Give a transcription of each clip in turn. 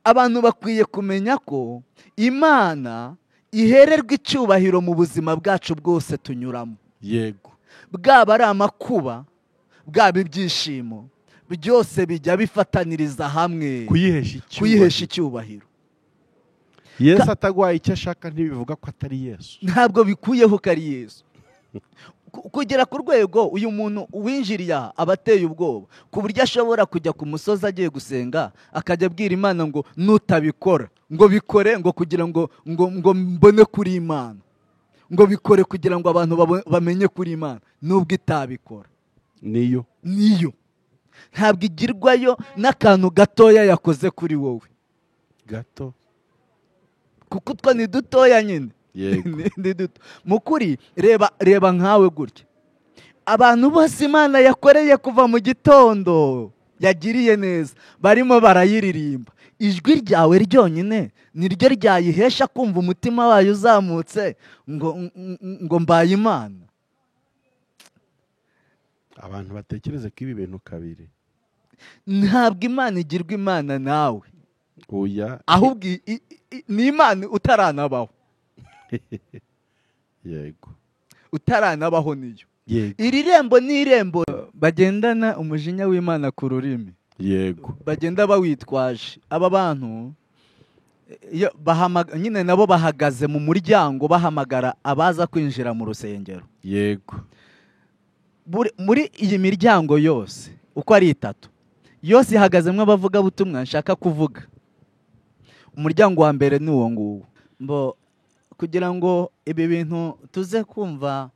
abantu bakwiye kumenya ko Imana ihererwa icyubahiro mu buzima bwacu bwose tunyuramo. Yego. Bwaba ari amakuba, bwaba ibyishimo, byose bijya bifataniriza hamwe kuyihesha icyubahiro. Yesu atagwaye icyo ashaka ntibivuga ko atari Yesu. Ntabwo bikuyeho ko ari Yesu. Kugera ku rwego uyu muntu winjiriye aba ateye ubwoba ku buryo ashobora kujya ku musozi agiye gusenga akajya abwira Imana ngo nutabikora ngo bikore ngo kugira ngo mbone kuri Imana, ngo bikore kugira ngo abantu bamenye kuri Imana, nubwo itabikora. Niyo ntabwo igirwayo n'akantu gatoya yakoze kuri wowe gato, kuko utwo ni dutoya nyine. Mukuri reba nkawe gutya, abantu bose Imana yakoreye kuva mu gitondo yagiriye neza barimo barayiririmba, ijwi ryawe ryonyine niryo ryayihesha kumva umutima wayo uzamutse ngo mbaye Imana. Abantu batekereze ko ibi bintu kabiri. Ntabwo Imana igirwa Imana nawe, oya, ahubwo ni Imana utaranabaho. Yego. Utaranabaho niyo. Yego. Iri rembo ni irembo bagendana umujinya w'Imana ku rurimi. Yego. Bagenda bawitwaje. Aba bantu nyine nabo bahagaze mu muryango bahamagara abaza kwinjira mu rusengero. Yego. Muri iyi miryango yose uko ari itatu, yose ihagazemo abavugabutumwa nshaka kuvuga. Umuryango wa mbere ni uwo nguwo. Kugira ngo ibi bintu tuze kumva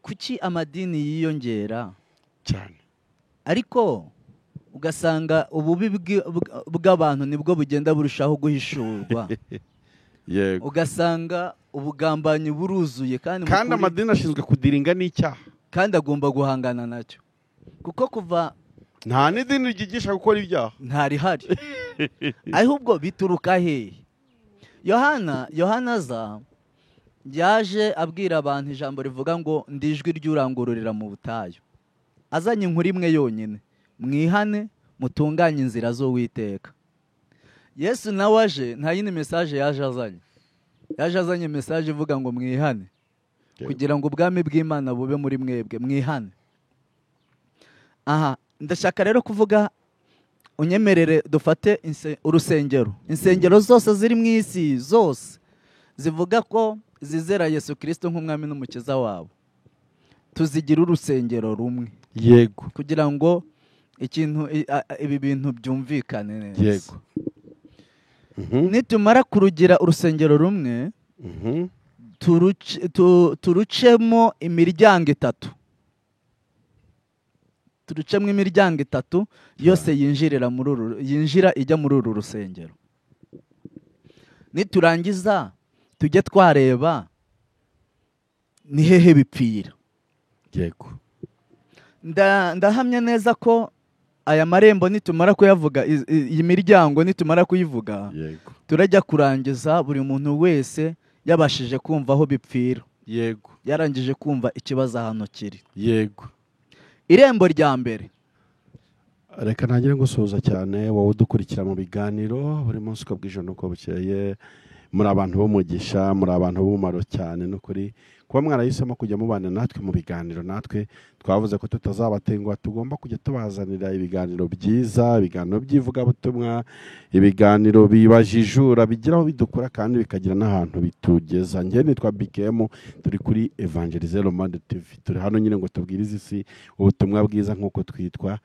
kuki amadini yiyongera cyane, ariko ugasanga ububi bw'abantu nibwo bugenda burushaho guhishurwa. Yego. Ugasanga ubugambanyi buruzuye kandi amadini ashinzwe kudiringa n'icyaha, kandi agomba guhangana nacyo, kuko kuva nta n'idini ryigisha gukora ibyaha ntarihari. Ahubwo bituruka hehe? Yohana aza yaje abwira abantu ijambo rivuga ngo ndi ijwi ry'urangururira mu butayu. Azanye inkuru imwe yonyine, mwihane mutunganye inzira z'Uwiteka. Yesu nawe aje nta yindi mesaje yaje azanye mesaje ivuga ngo mwihane kugira ngo ubwami bw'Imana bube muri mwebwe, mwihane. Aha, ndashaka rero kuvuga, unyemerere dufate urusengero. Insengero zose ziri mu isi zose zivuga ko zizera Yesu Kristo nk'umwami n'umukiza wabo, tuzigira urusengero rumwe. Yego. Kugira ngo ibi bintu byumvikane neza. Yego. Nitumara kurugira urusengero rumwe, turucemo imiryango itatu. Turucemo imiryango itatu yose yinjira ijya muri uru rusengero. Niturangiza tujye twareba ni hehe bipfira. Yego. Ndahamya neza ko aya marembo nitumara kuyavuga, iyi miryango nitumara kuyivuga, yego, turajya kurangiza buri muntu wese yabashije kumva aho bipfira. Yego. Yarangije kumva ikibazo ahantu kiri. Yego. Irembo rya mbere. Reka ntangire gusoza cyane wowe udukurikira mu biganiro buri munsi uko bwije nuko bukeye, muri abantu b'umugisha, muri abantu b'umumaro cyane no kuri kuba mwarahisemo kujya mubana natwe mu biganiro. Natwe twavuze ko tutazabatenguha, tugomba kujya tubazanira ibiganiro byiza, ibiganiro by'ivugabutumwa, ibiganiro bibajijura, bigiraho bidukura kandi bikagira n'ahantu bitugeza. Njye nitwa BKM, turi kuri Evangélisez le Monde TV. Turi hano nyine ngo tubwirize isi ubutumwa bwiza nk'uko twitwa.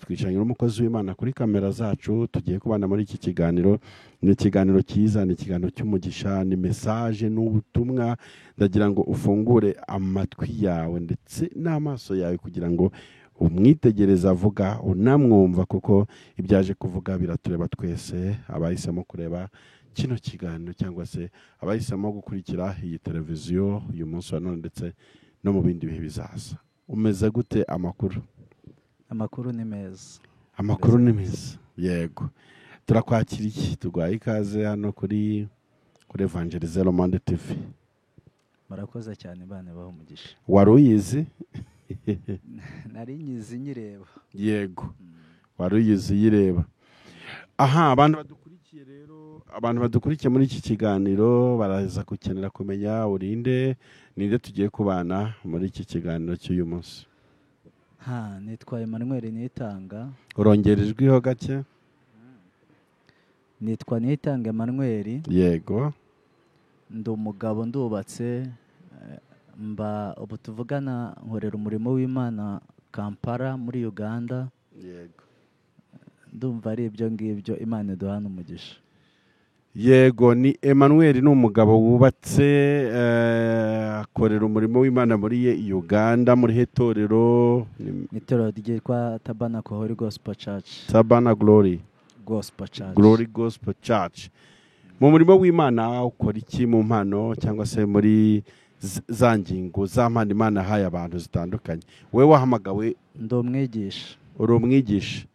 Twicaranye n'umukozi w'Imana kuri kamera zacu, tugiye kubana muri iki kiganiro. Ni ikiganiro cyiza, ni ikiganiro cy'umugisha, ni message n'ubutumwa. Ndagira ngo ufungure amatwi yawe ndetse n'amaso yawe kugira ngo umwitegereza avuga unamwumva, kuko ibyaje kuvuga biratureba twese, abahisemo kureba kino kiganiro cyangwa se abahisemo gukurikira iyi televiziyo uyu munsi wa none ndetse no mu bindi bihe bizaza. Umeze gute? Amakuru ni meza. Amakuru ni meza. Yego. Turakwakiriye, tugwaye ikaze hano kuri Evangélisez le Monde TV. Murakoze cyane bane baho umugisha. Waruyizi? Nari nyizi nyireba. Yego. Waruyizi yireba. aha abantu badukurikiye rero, abantu badukurikiye muri iki kiganiro baraza gukenera kumenya urinde, ninde tugiye kubana muri iki kiganiro cy'uyu munsi. Nitwa Emmanuel Nitanga. Urongera ijwiho gake. Nitwa Nitanga Emmanuel. Yego. Ndi umugabo ndubatse, ubu tuvugana nkorera umurimo w'Imana Kampala muri Uganda. Yego. Ndumva ari ibyo ngibyo, Imana iduhana umugisha. Yego, ni Emmanuel ni umugabo wubatse, akorera umurimo w'Imana muri Uganda, muri hetorero. Itorero ryitwa Tabernacle Holy Gospel Church. Tabernacle Glory Gospel Church. Glory Gospel Church. Mu murimo w'Imana ukora iki mu mpano cyangwa se muri za ngingo za mpano Imana yahaye abantu zitandukanye? Wewe wahamagawe. Ndi umwigisha. Uri umwigisha.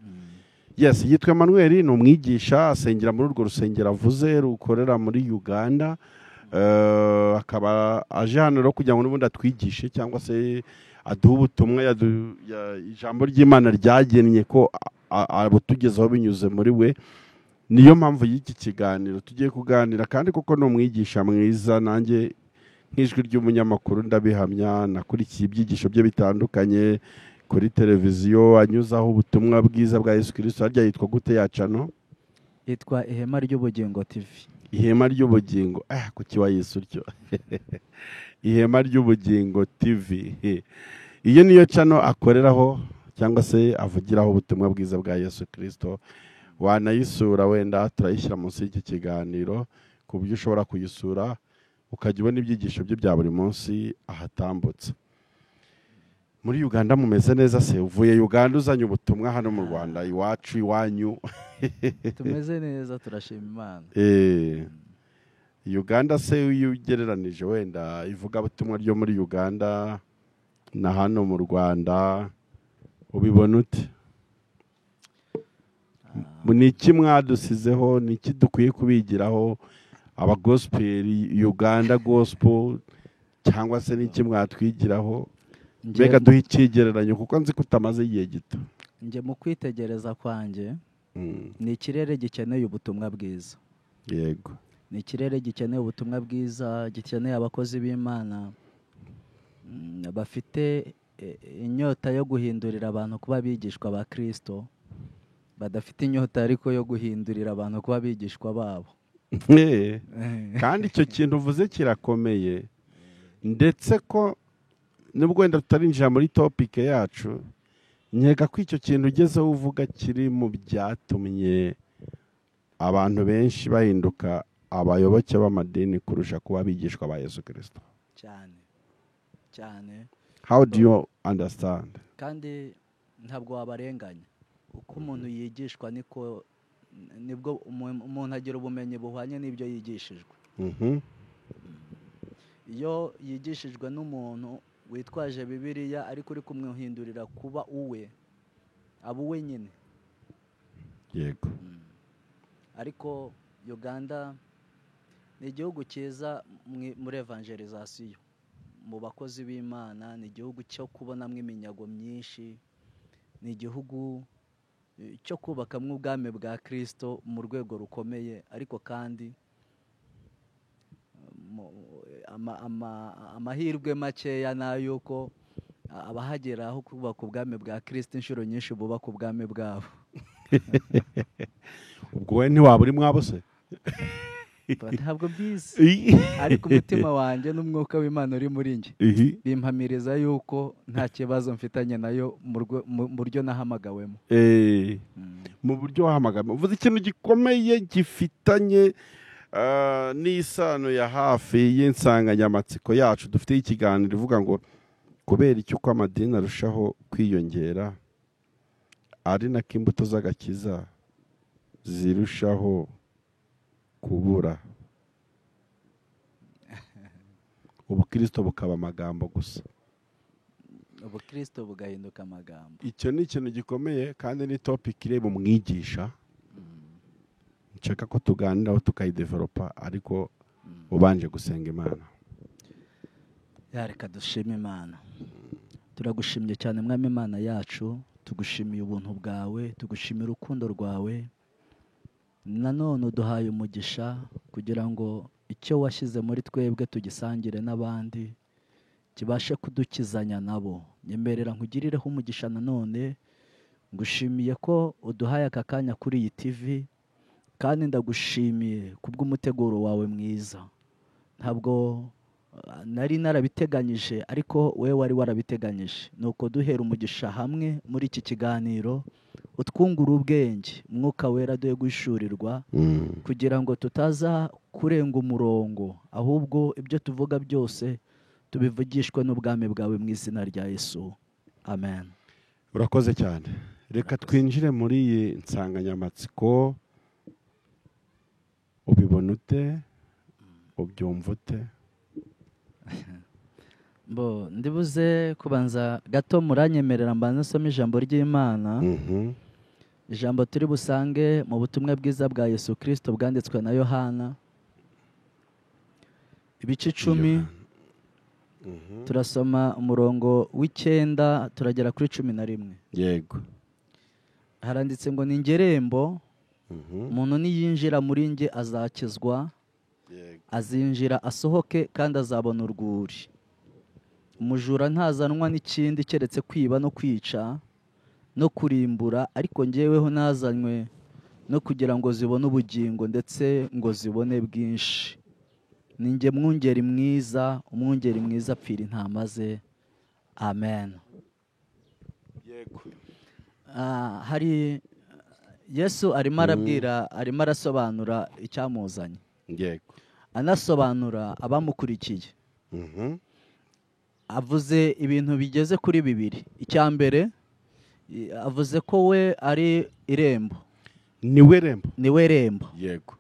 Yes, yitwa Emmanuel, ni umwigisha, asengera muri urwo rusengero avuze rukorera muri Uganda. Akaba aje hano rero kugira ngo n'ubundi atwigishe cyangwa se aduhe ubutumwa ijambo ry'Imana ryagennye ko abutugezaho binyuze muri we. Niyo mpamvu y'iki kiganiro tugiye kuganira, kandi kuko ni umwigisha mwiza, nanjye nk'ijwi ry'umunyamakuru ndabihamya, nakurikiye ibyigisho bye bitandukanye kuri televiziyo, anyuzaho ubutumwa bwiza bwa Yesu Kristo. Harya yitwa gute ya channel? Yitwa Ihema ry'Ubugingo TV. Ihema ry'Ubugingo. Kuki wa Yesu ryo? Ihema ry'Ubugingo TV. Iyo niyo channel akoreraho cyangwa se avugiraho ubutumwa bwiza bwa Yesu Kristo. Wanayisura, wenda turayishyira munsi y'iki kiganiro ku buryo ushobora kuyisura ukajya ubona ibyigisho bye bya buri munsi ahatambutse. Muri Uganda mumeze neza se? Uvuye Uganda uzanye ubutumwa hano mu Rwanda iwacu iwanyu? Tumeze neza, turashima Imana. Uganda se iyo ugereranije wenda ivuga butumwa ryo muri Uganda na hano mu Rwanda ubibona ute? Ni iki mwadusizeho, ni iki dukwiye kubigiraho aba gospel Uganda gospel, cyangwa se ni iki mwatwigiraho? Mbega duhe ikigereranyo kuko nzi ko utamaze igihe gito. Nge mu kwitegereza kwanjye ni ikirere gikeneye ubutumwa bwiza. Yego. Ni ikirere gikeneye ubutumwa bwiza, gikeneye abakozi b'Imana bafite inyota yo guhindurira abantu kuba abigishwa ba Kristo, badafite inyota ariko yo guhindurira abantu kuba abigishwa babo. Kandi icyo kintu uvuze kirakomeye, ndetse ko nubwo wenda tutarinjira muri topic yacu, nkeka ko icyo kintu ugezeho uvuga kiri mu byatumye abantu benshi bahinduka abayoboke b'amadini kurusha kuba abigishwa ba Yesu Kristo. Cyane cyane. How do you understand? Kandi ntabwo wabarenganya. Uko umuntu yigishwa nibwo umuntu agira ubumenyi buhwanye n'ibyo yigishijwe. Iyo yigishijwe n'umuntu witwaje Bibiliya ariko uri kumwihindurira kuba uwe, aba uwe nyine. Yego. Ariko Uganda ni igihugu cyiza muri evangelization, mu bakozi b'Imana. Ni igihugu cyo kubonamo iminyago myinshi, ni igihugu cyo kubakamwo ubwami bwa Kristo mu rwego rukomeye. Ariko kandi amahirwe makeya nayo ko abahageraho kubaka ubwami bwa Kristo inshuro nyinshi bubaka ubwami bwabo. Ubwo we ntiwaba uri mwabo se? Ntabwo byiza, ariko umutima wanjye n'umwuka w'Imana uri muri njye bimpamiriza yuko nta kibazo mfitanye nayo mu buryo nahamagawemo. Mu buryo wahamagawemo uvuze ikintu gikomeye gifitanye n'isano ya hafi y'insanganyamatsiko yacu dufite ikiganiro ivuga ngo kubera icyo uko amadini arushaho kwiyongera ari nako imbuto z'agakiza zirushaho kubura, ubukristo bukaba amagambo gusa, ubukristo bugahinduka amagambo. Icyo ni ikintu gikomeye kandi ni topic ireba umwigisha. Nshaka ko tuganiraho tukayidevelopa, ariko ubanje gusenga Imana. Reka dushime Imana. Turagushimye cyane Mwami Imana yacu, tugushimiye ubuntu bwawe, tugushimiye urukundo rwawe, nanone uduhaye umugisha kugira ngo icyo washyize muri twebwe tugisangire n'abandi kibashe kudukizanya nabo. Nyemerera nkugirireho umugisha nanone, ngushimiye ko uduhaye aka kanya kuri iyi TV, kandi ndagushimiye kubw'umuteguro wawe mwiza. Ntabwo nari narabiteganyije, ariko wewe wari warabiteganyije. Nuko duhera umugisha hamwe muri iki kiganiro, utwungura ubwenge, Mwuka Wera duhe guhishurirwa, kugira ngo tutaza kurenga umurongo, ahubwo ibyo tuvuga byose tubivugishwe n'ubwami bwawe mu izina rya Yesu, amen. Urakoze cyane. Reka twinjire muri iyi nsanganyamatsiko. Ubibona ute? Ubyumva ute? Ndibuze kubanza gato muranyemerera mbanza nsome ijambo ry'Imana. Ijambo turi busange mu butumwa bwiza bwa Yesu Kristo bwanditswe na Yohana, ibice 10. Turasoma umurongo w'9 turagera kuri 11. Yego. Haranditse ngo ni ingerembo, umuntu niyinjira muri nge azakizwa, azinjira asohoke kandi azabona urwuri. Umujura ntazanwa n'ikindi keretse kwiba no kwica no kurimbura, ariko njyeweho nazanywe no kugira ngo zibone ubugingo ndetse ngo zibone bwinshi. Ninjye mwungeri mwiza, umwungeri mwiza apfira intama ze, amen. Yego. Hari Yesu arimo arabwira, arimo arasobanura icyamuzanye. Yego. Anasobanura abamukurikiye. Avuze ibintu bigeze kuri 2. Icya mbere avuze ko we ari irembo. Niwe rembo. Niwe rembo. Yego.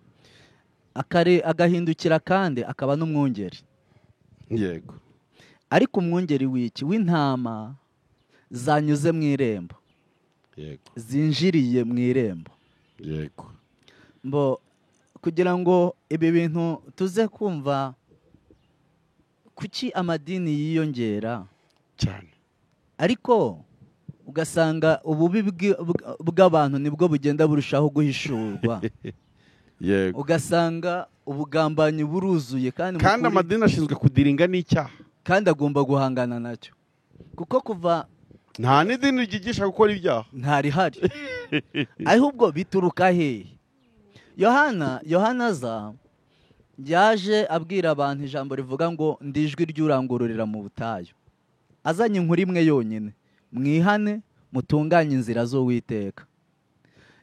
Agahindukira kandi akaba n'umwungeri. Yego. Ariko umwungeri w'iki? W'intama zanyuze mu irembo. Yego. Zinjiriye mu irembo. Yego. Kugira ngo ibi bintu tuze kumva, kuki amadini yiyongera cyane, ariko ugasanga ububi bw'abantu nibwo bugenda burushaho guhishurwa. Yego. Ugasanga ubugambanyi buruzuye, kandi amadini ashinzwe kudiringa n'icyaha, kandi agomba guhangana nacyo, kuko kuva nta n'idini ryigisha gukora ibyaha ntarihari. Ahubwo bituruka hehe? Yohana aza yaje abwira abantu ijambo rivuga ngo ndijwi ry'urangururira mu butayu. Azanye inkuru imwe yonyine: mwihane mutunganye inzira z'Uwiteka.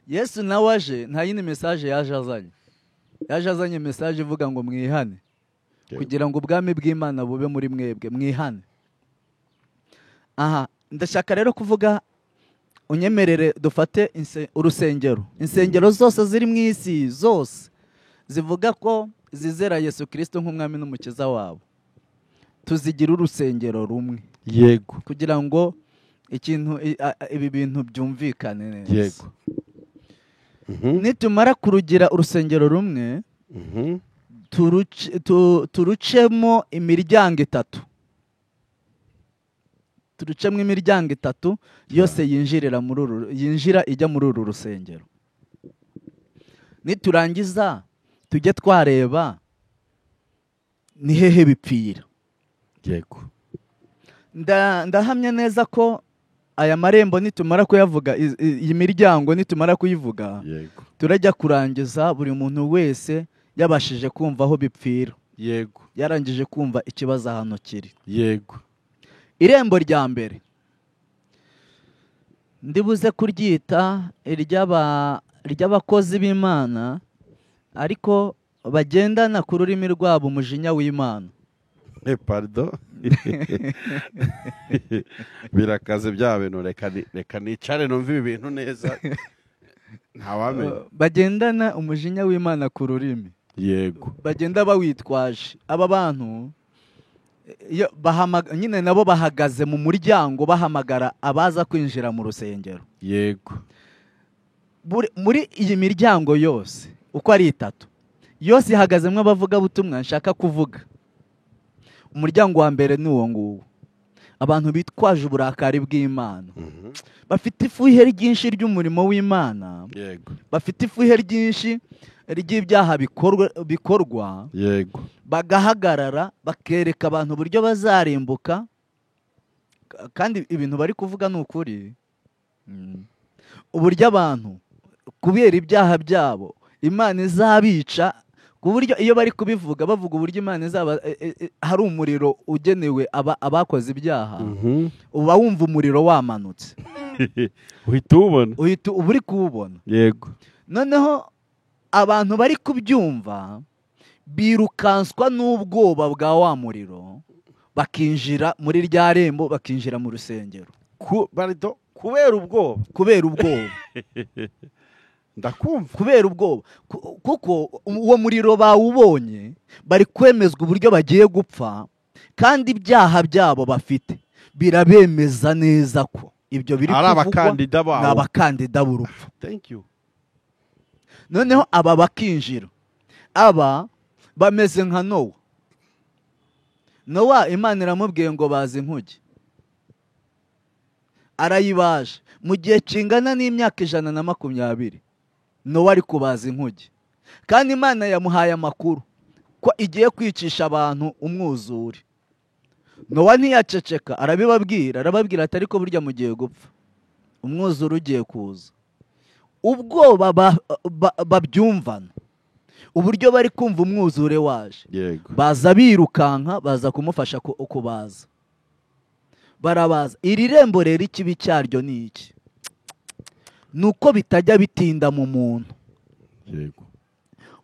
Yesu nawe aje nta yindi message yaje azanye. Yaje azanye message ivuga ngo mwihane, kugira ngo ubwami bw'Imana bube muri mwebwe, mwihane. Ndashaka rero kuvuga, unyemerere dufate urusengero. Insengero zose ziri mu isi zose zivuga ko zizera Yesu Kristo nk'umwami n'umukiza wabo, tuzigira urusengero rumwe. Yego. Kugira ngo ibi bintu byumvikane neza. Yego. Nitumara kurugira urusengero rumwe, turucemo imiryango 3. Turucemo imiryango 3 yose yinjira ijya muri uru rusengero. Niturangiza tujye twareba ni hehe bipfira. Yego. Ndahamya neza ko aya marembo nitumara kuyavuga, iyi miryango nitumara kuyivuga, Yego, turajya kurangiza buri muntu wese yabashije kumva aho bipfira. Yego. Yarangije kumva ikibazo ahantu kiri. Yego. Irembo rya mbere ndibuze kuryita iry'abakozi b'Imana, ariko bagendana ku rurimi rwabo umujinya w'Imana. Pardon. Birakaze bya bintu, reka nicare numva ibi bintu neza. Ntawamenya. Bagendana umujinya w'Imana ku rurimi. Yego. Bagenda bawitwaje. Aba bantu nyine nabo bahagaze mu muryango bahamagara abaza kwinjira mu rusengero. Yego. Muri iyi miryango yose uko ari 3 yose ihagazemo abavuga butumwa nshaka kuvuga. Umuryango wa mbere ni uwo nguwo. abantu bitwaje uburakari bw'Imana, bafite ifuhe ryinshi ry'umurimo w'Imana, yego, bafite ifuhe ryinshi ry'ibyaha bikorwa, yego, bagahagarara bakereka abantu uburyo bazarimbuka, kandi ibintu bari kuvuga ni ukuri. Uburyo abantu kubera ibyaha byabo Imana izabica, ku buryo iyo bari kubivuga bavuga uburyo Imana izaba hari umuriro ugenewe abakoze ibyaha, uba wumva umuriro wamanutse uhita uwubona, uba uri kuwubona. yego. Noneho abantu bari kubyumva birukanswa n'ubwoba bwa wa muriro, bakinjira muri rya rembo, bakinjira mu rusengero kubera ubwoba, kubera ubwoba. ndakumva, kubera ubwoba, kuko uwo muriro bawubonye, bari kwemezwa uburyo bagiye gupfa, kandi ibyaha byabo bafite birabemeza neza ko ibyo biri kuvugwa ni abakandida b'urupfu. Noneho aba bakinjira, aba bameze nka Nowa. Nowa Imana iramubwiye ngo baze inkuge, arayibaje mu gihe kingana n'imyaka 120. Nowa ari kubaza inkuge, kandi Imana yamuhaye amakuru ko igiye kwicisha abantu umwuzure. Nowa ntiyaceceka, arababwira ati ariko burya mugiye gupfa, umwuzure ugiye kuza. Ubwoba babyumvana, uburyo bari kumva umwuzure waje, baza birukanka, baza kumufasha kubaza, barabaza. Iri rembo rero ikibi cyaryo ni iki? Nuko bitajya bitinda mu muntu, yego,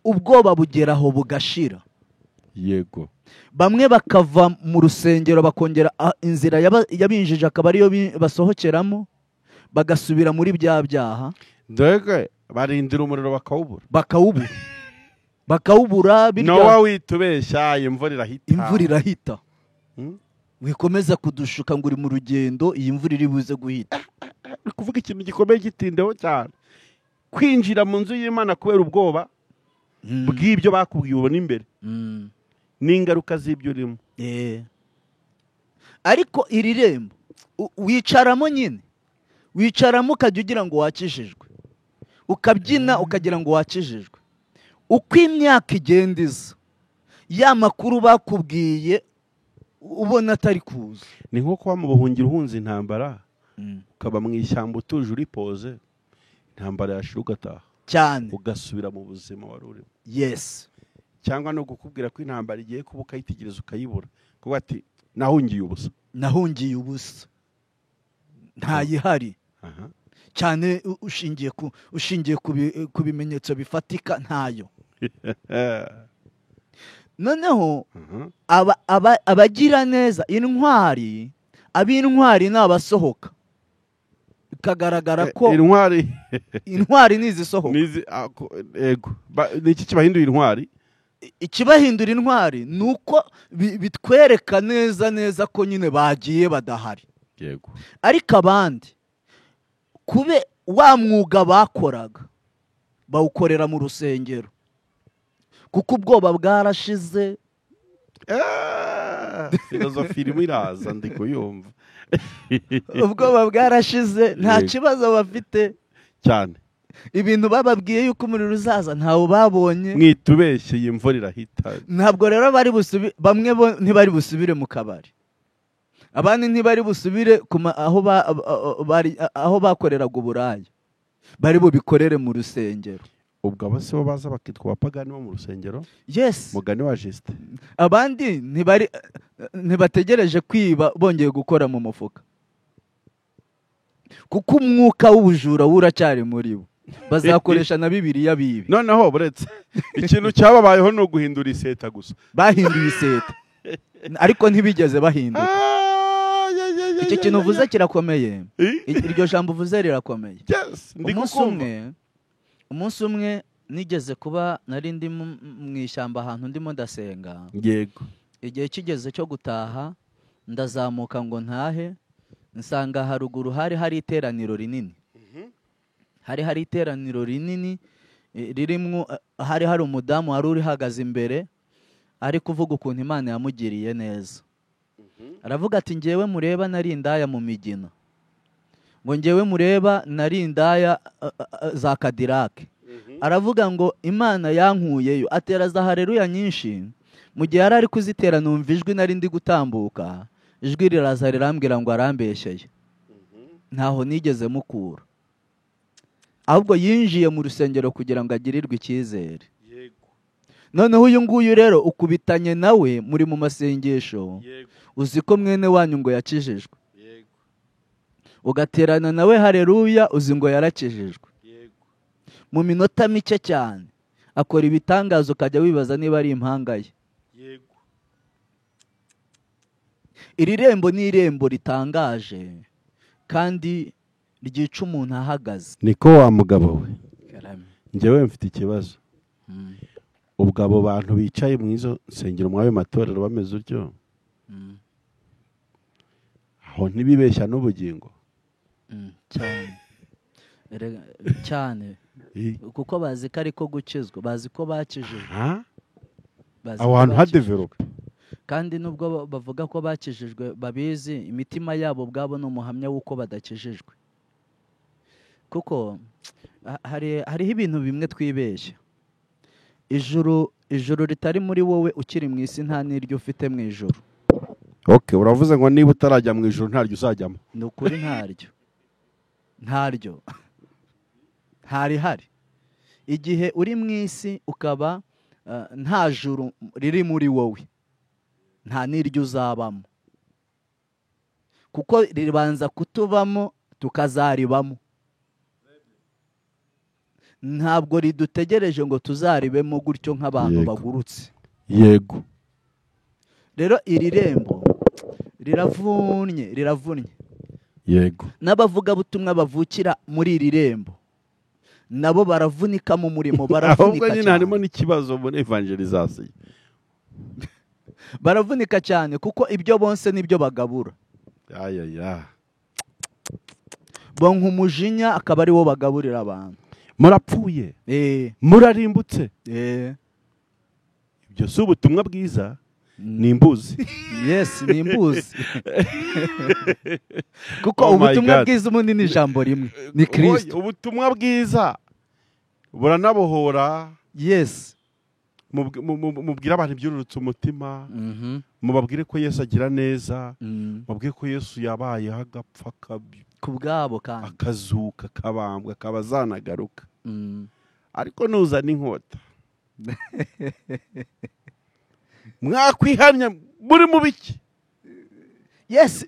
ubwoba bugeraho bugashira, yego. Bamwe bakava mu rusengero bakongera inzira yabinjije akaba ariyo basohokeramo, bagasubira muri bya byaha. Ndege barindira umuriro bakawubura. Nowa witubeshya, imvura irahita. Wikomeza kudushuka ngo uri mu rugendo, iyi mvura iri buze guhita. Kuvuga ikintu gikomeye gitindeho cyane, kwinjira mu nzu y'Imana kubera ubwoba bw'ibyo bakubwiye ubona imbere, n'ingaruka z'ibyo urimo. Ariko iri rembo wicaramo nyine, wicaramo ukajya ugira ngo wakijijwe, ukabyina ukagira ngo wakijijwe. Uko imyaka igenda iza, ya makuru bakubwiye ubona atari kuza. Ni nko kuba mu buhungiro uhunze intambara, ukaba mu ishyamba utuje uripoze, intambara yashira ugataha cyane, ugasubira mu buzima wari urimo. Yes. Cyangwa no gukubwira ko intambara igiye kuba ukayitegereza ukayibura, kuba ati nahungiye ubusa, ntayihari. Cyane ushingiye ku bimenyetso bifatika ntayo. Noneho abagira neza, ab'intwari ni abasohoka, bikagaragara ko intwari nizisohoka. Yego. Ni iki kibahinduye intwari? Ikibahindura intwari ni uko bitwereka neza ko nyine bagiye badahari. Yego. Ariko abandi kube wa mwuga bakoraga bawukorera mu rusengero, kuko ubwoba bwarashize. Filozofi irimo iraza, ndi kuyumva. Ubwoba bwarashize, nta kibazo bafite cyane. Ibintu bababwiye yuko umuriro uzaza ntawo babonye. Mwitubeshye, iyi mvura irahita. Ntabwo rero bamwe ntibari busubire mu kabari, abandi ntibari busubire aho bakoreraga uburaya, bari bubikorere mu rusengero. Ubwo abo sibo baza bakitwa abapagani bo mu rusengero? Yes. Mugani wa Juste. Abandi ntibategereje kwiba bongeye gukora mu mufuka, kuko umwuka w'ubujura uracyari muri bo, bazakoresha na Bibiliya bibi. Noneho buretse ikintu cyababayeho no guhindura iseta gusa. Bahinduye iseta ariko ntibigeze bahinduka. Icyo kintu uvuze kirakomeye, iryo jambo uvuze rirakomeye. Umunsi umwe nigeze kuba nari ndi mu ishyamba ahantu ndimo ndasenga. Yego. Igihe kigeze cyo gutaha, ndazamuka ngo ntahe, nsanga haruguru hari iteraniro rinini. Hari iteraniro rinini ririmo, hari umudamu wari uri hagaze imbere, ari kuvuga ukuntu Imana yamugiriye neza. aravuga ati ngewe mureba nari indaya mu migina, ngo ngewe mureba nari indaya za Kadirake. Aravuga ngo Imana yankuyeyo, atera za haleluya nyinshi. Mu gihe yari ari kuzitera numva ijwi nari ndi gutambuka, ijwi riraza rirambwira ngo arambeshyeye, ntaho nigeze mukura, ahubwo yinjiye mu rusengero kugira ngo agirirwe icyizere. Noneho uyu nguyu rero ukubitanye nawe muri mu masengesho, uzi ko mwene wanyu ngo yakijijwe, ugaterana nawe haleluya, uzi ngo yarakijijwe. Mu minota mike cyane akora ibitangazo, ukajya wibaza niba ari impanga ye. Iri rembo ni irembo ritangaje kandi ryica umuntu ahagaze. Niko wa mugabo we, njyewe mfite ikibazo. Ubwo abo bantu bicaye mu izo nsengero mwabe matorero bameze utyo, aho ntibibeshya n'ubugingo cyane kuko bazi ko ariko gukizwa, bazi ko bakijijwe, aho hantu hadevelope. Kandi nubwo bavuga ko bakijijwe, babizi imitima yabo ubwabo ni umuhamya w'uko badakijijwe. Kuko hariho ibintu bimwe twibeshya. Ijuru ritari muri wowe ukiri mu isi, nta n'iryo ufite mu ijuru. Okay, uravuze ngo niba utarajya mu ijuru ntaryo uzajyamo. Ni ukuri ntaryo hari. Igihe uri mu isi ukaba nta juru riri muri wowe, nta n'iryo uzabamo, kuko ribanza kutubamo tukazaribamo. Ntabwo ridutegereje ngo tuzaribemo gutyo nk'abantu bagurutse. Yego. Rero iri rembo riravunnye. Yego. N'abavugabutumwa bavukira muri iri rembo nabo baravunika mu murimo, baravunika cyane. Harimo n'ikibazo muri Evangélisez. Baravunika cyane kuko ibyo bonse nibyo bagabura. Bonka umujinya akaba ari wo bagaburira abantu. Murapfuye, murarimbutse. Ibyo si ubutumwa bwiza, ni imbuzi. Yes, ni imbuzi. Kuko ubutumwa bwiza ubundi ni ijambo rimwe, ni Kristo. Ubutumwa bwiza buranabohora. Yes. Mubwire abantu ibyururutse umutima, mubabwire ko Yesu agira neza, mubabwire ko Yesu yabaye agapfa kubwabo kandi akazuka, kabambwa, kabazanagaruka. Ariko nuzana inkota mwakwihanya muri mu biki? Yes,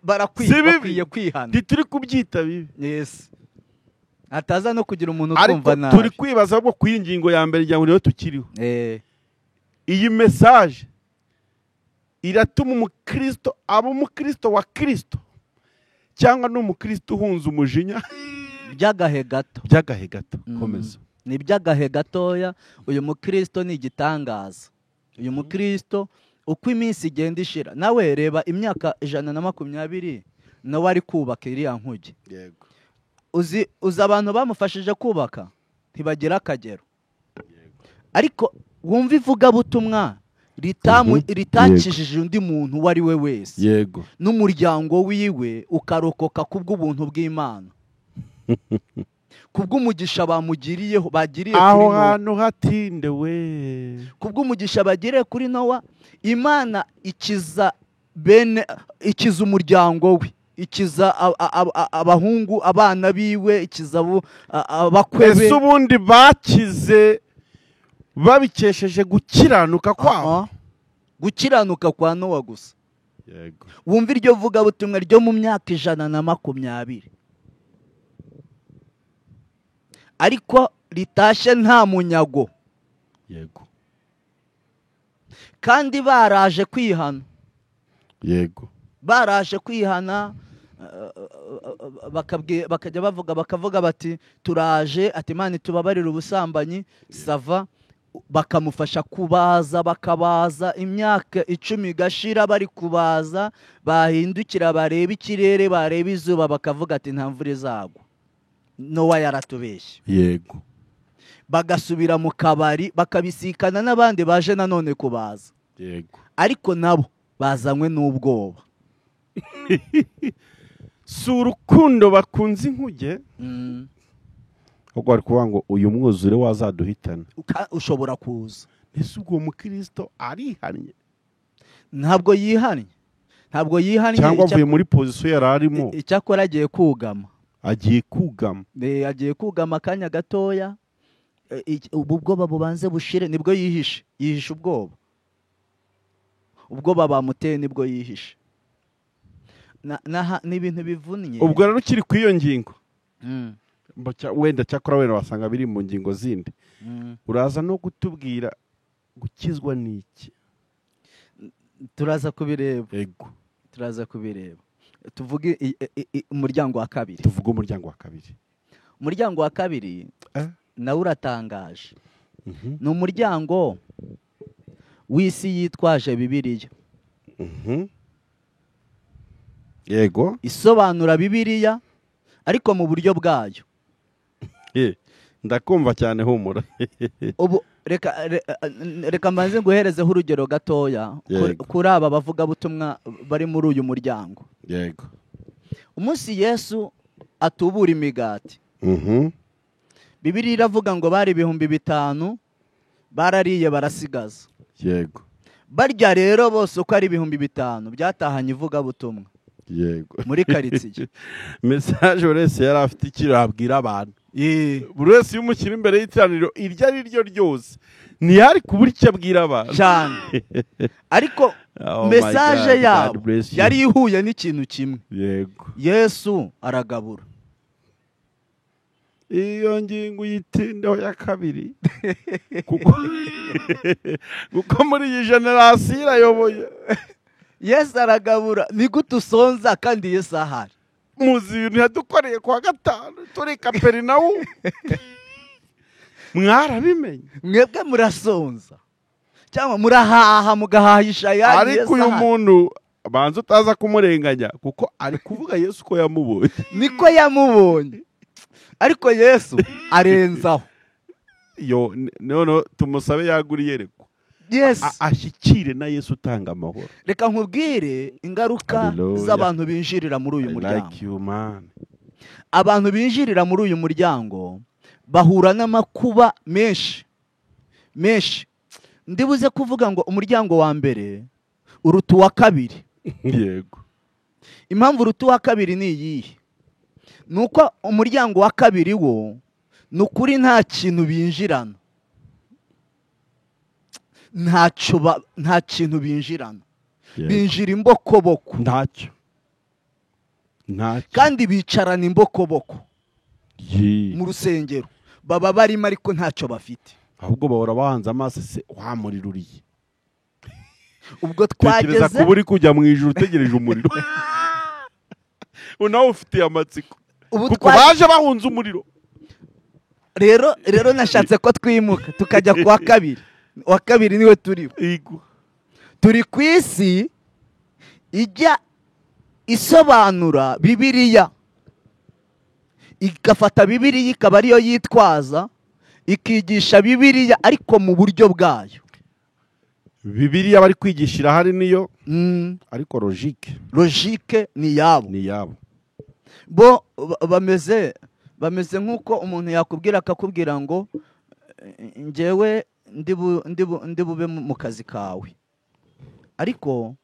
barakwiye kwihana. Ntituri kubyita bibi. Yes. Ataza no kugira umuntu kumva nabi. Ariko turi kwibaza bwo kwingingo ya mbere ijya ngo tukiriho. Iyi message iratuma umukristo aba umukristo wa Kristo, cyangwa n'umukristo uhunze umujinya by'agahe gato. Komeza. Ni by'agahe gatoya. Uyu mukristo ni igitangaza. Uyu mukristo uko iminsi igenda ishira, nawe reba imyaka 120 nawe ari kubaka iriya nkuge. Yego. Uzi abantu bamufashije kubaka ntibagira akagero. Ariko wumva ivugabutumwa ritakijije undi muntu uwo ari we wese. Yego. N'umuryango wiwe ukarokoka kubw'ubuntu bw'Imana. Kubw'umugisha bagiriye kuri Nowa. Aho hantu hatinde we. Kubw'umugisha bagiriye kuri Nowa, Imana ikiza umuryango we, ikiza abahungu, abana biwe, ikiza abakwebe. Ese ubundi bakize babikesheje gukiranuka kwabo? Gukiranuka kwa Nowa gusa. Yego. Wumva iryo vugabutumwa ryo mu myaka 120, ariko ritashe nta munyago. Yego. Kandi baraje kwihana. Yego. Baraje kwihana, bakajya bakavuga bati turaje, ati Imana tubabarira ubusambanyi, sava. Bakamufasha kubaza, bakabaza imyaka 10 gashira bari kubaza, bahindukira bareba ikirere, bareba izuba, bakavuga ati nta mvura izagwa, Nowa yaratubeshye. Yego. Bagasubira mu kabari bakabisikana n'abandi baje nanone kubaza. Yego. Ariko nabo bazanywe n'ubwoba. Si urukundo bakunze inkuge, ahubwo bari kuvuga ngo uyu mwuzure wazaduhitana. Ushobora kuza. Ese ubwo mukristo arihannye? Ntabwo yihannye. Ntabwo yihannye. Cyangwa avuye muri pozisiyo yari arimo. Icyakora agiye kugama. Agiye kugama. Agiye kugama akanya gatoya. Ubu bwoba bubanze bushire nibwo yihishe. Yihishe ubwoba. Ubwoba bamuteye nibwo yihishe. Ni ibintu bivunnye. Ubwo rero ukiri ku iyo ngingo, wenda cyakora wenda wasanga biri mu ngingo zindi, uraza no gutubwira gukizwa n'iki? Turaza kubireba. Yego, turaza kubireba. Tuvuge umuryango wa kabiri. Tuvuge umuryango wa kabiri. Umuryango wa kabiri nawe uratangaje. Ni umuryango w'isi yitwaje Bibiliya. Yego. Isobanura Bibiliya ariko mu buryo bwayo. Ndakumva cyane, humura. Ubu reka mbanze nguherezeho urugero gatoya kuri aba bavuga butumwa bari muri uyu muryango. Yego. Umunsi Yesu atubura imigati, Bibiliya iravuga ngo bari 5,000 barariye barasigaza. Yego. Barya rero bose uko ari 5,000 byatahanye ivuga butumwa. Yego. Muri karitsiye. Message wese yari afite ikiro abwira abantu. Buri wese y'umukiri imbere y'iteraniro iryo ari ryo ryose ntiyari kubura icyo abwira abantu cyane. Ariko message yabo yari ihuye n'ikintu kimwe. Yego. Yesu aragabura. Iyo ngingo yitindeho ya kabiri. Kuko muri iyi generasiyo irayoboye. Yesu aragabura. Ni gute usonza kandi Yesu ahari? Muzi ibintu yadukoreye kwa gatanu turi Kaperinawumu. Mwarabimenye? Mwebwe murasonza cyangwa murahaha mugahahisha yani. Ariko uyu muntu banza utaza kumurenganya kuko ari kuvuga Yesu ko yamubonye. Niko yamubonye. Ariko Yesu arenzaho. Yo none tumusabe yaguriye reko. Yes. Ashyikire na Yesu utanga amahoro. Reka nkubwire ingaruka z'abantu binjirira muri uyu muryango. Like you, man. Abantu binjirira muri uyu muryango bahura n'amakuba menshi. Ndibuze kuvuga ngo umuryango wa mbere uruta uwa kabiri. Yego. Impamvu uruta uwa kabiri ni iyihe? Nuko umuryango wa kabiri wo nukuri nta kintu binjirana. Nta kintu binjirana. Binjira imbokoboko. Ntacyo. Kandi bicarana imbokoboko. Mu rusengero baba barimo ariko ntacyo bafite. Ahubwo bahora bahanze amaso se wamuriruriye. Ubwo twageze tekereza kuba uri kujya mu ijuru utegereje umuriro. Unawe ufite amatsiko. Kuko baje bahunze umuriro. Rero nashatse ko twimuka tukajya kwa kabiri. Wa kabiri niwe turiho. Turi ku isi ijya isobanura Bibiliya, igafata Bibiliya ikaba ariyo yitwaza, ikigisha Bibiliya ariko mu buryo bwayo. Bibiliya bari kwigishira hari niyo ariko logique ni yabo. Bo bameze nk'uko umuntu yakubwira akakubwira ngo njyewe ndi bube mu kazi kawe, ariko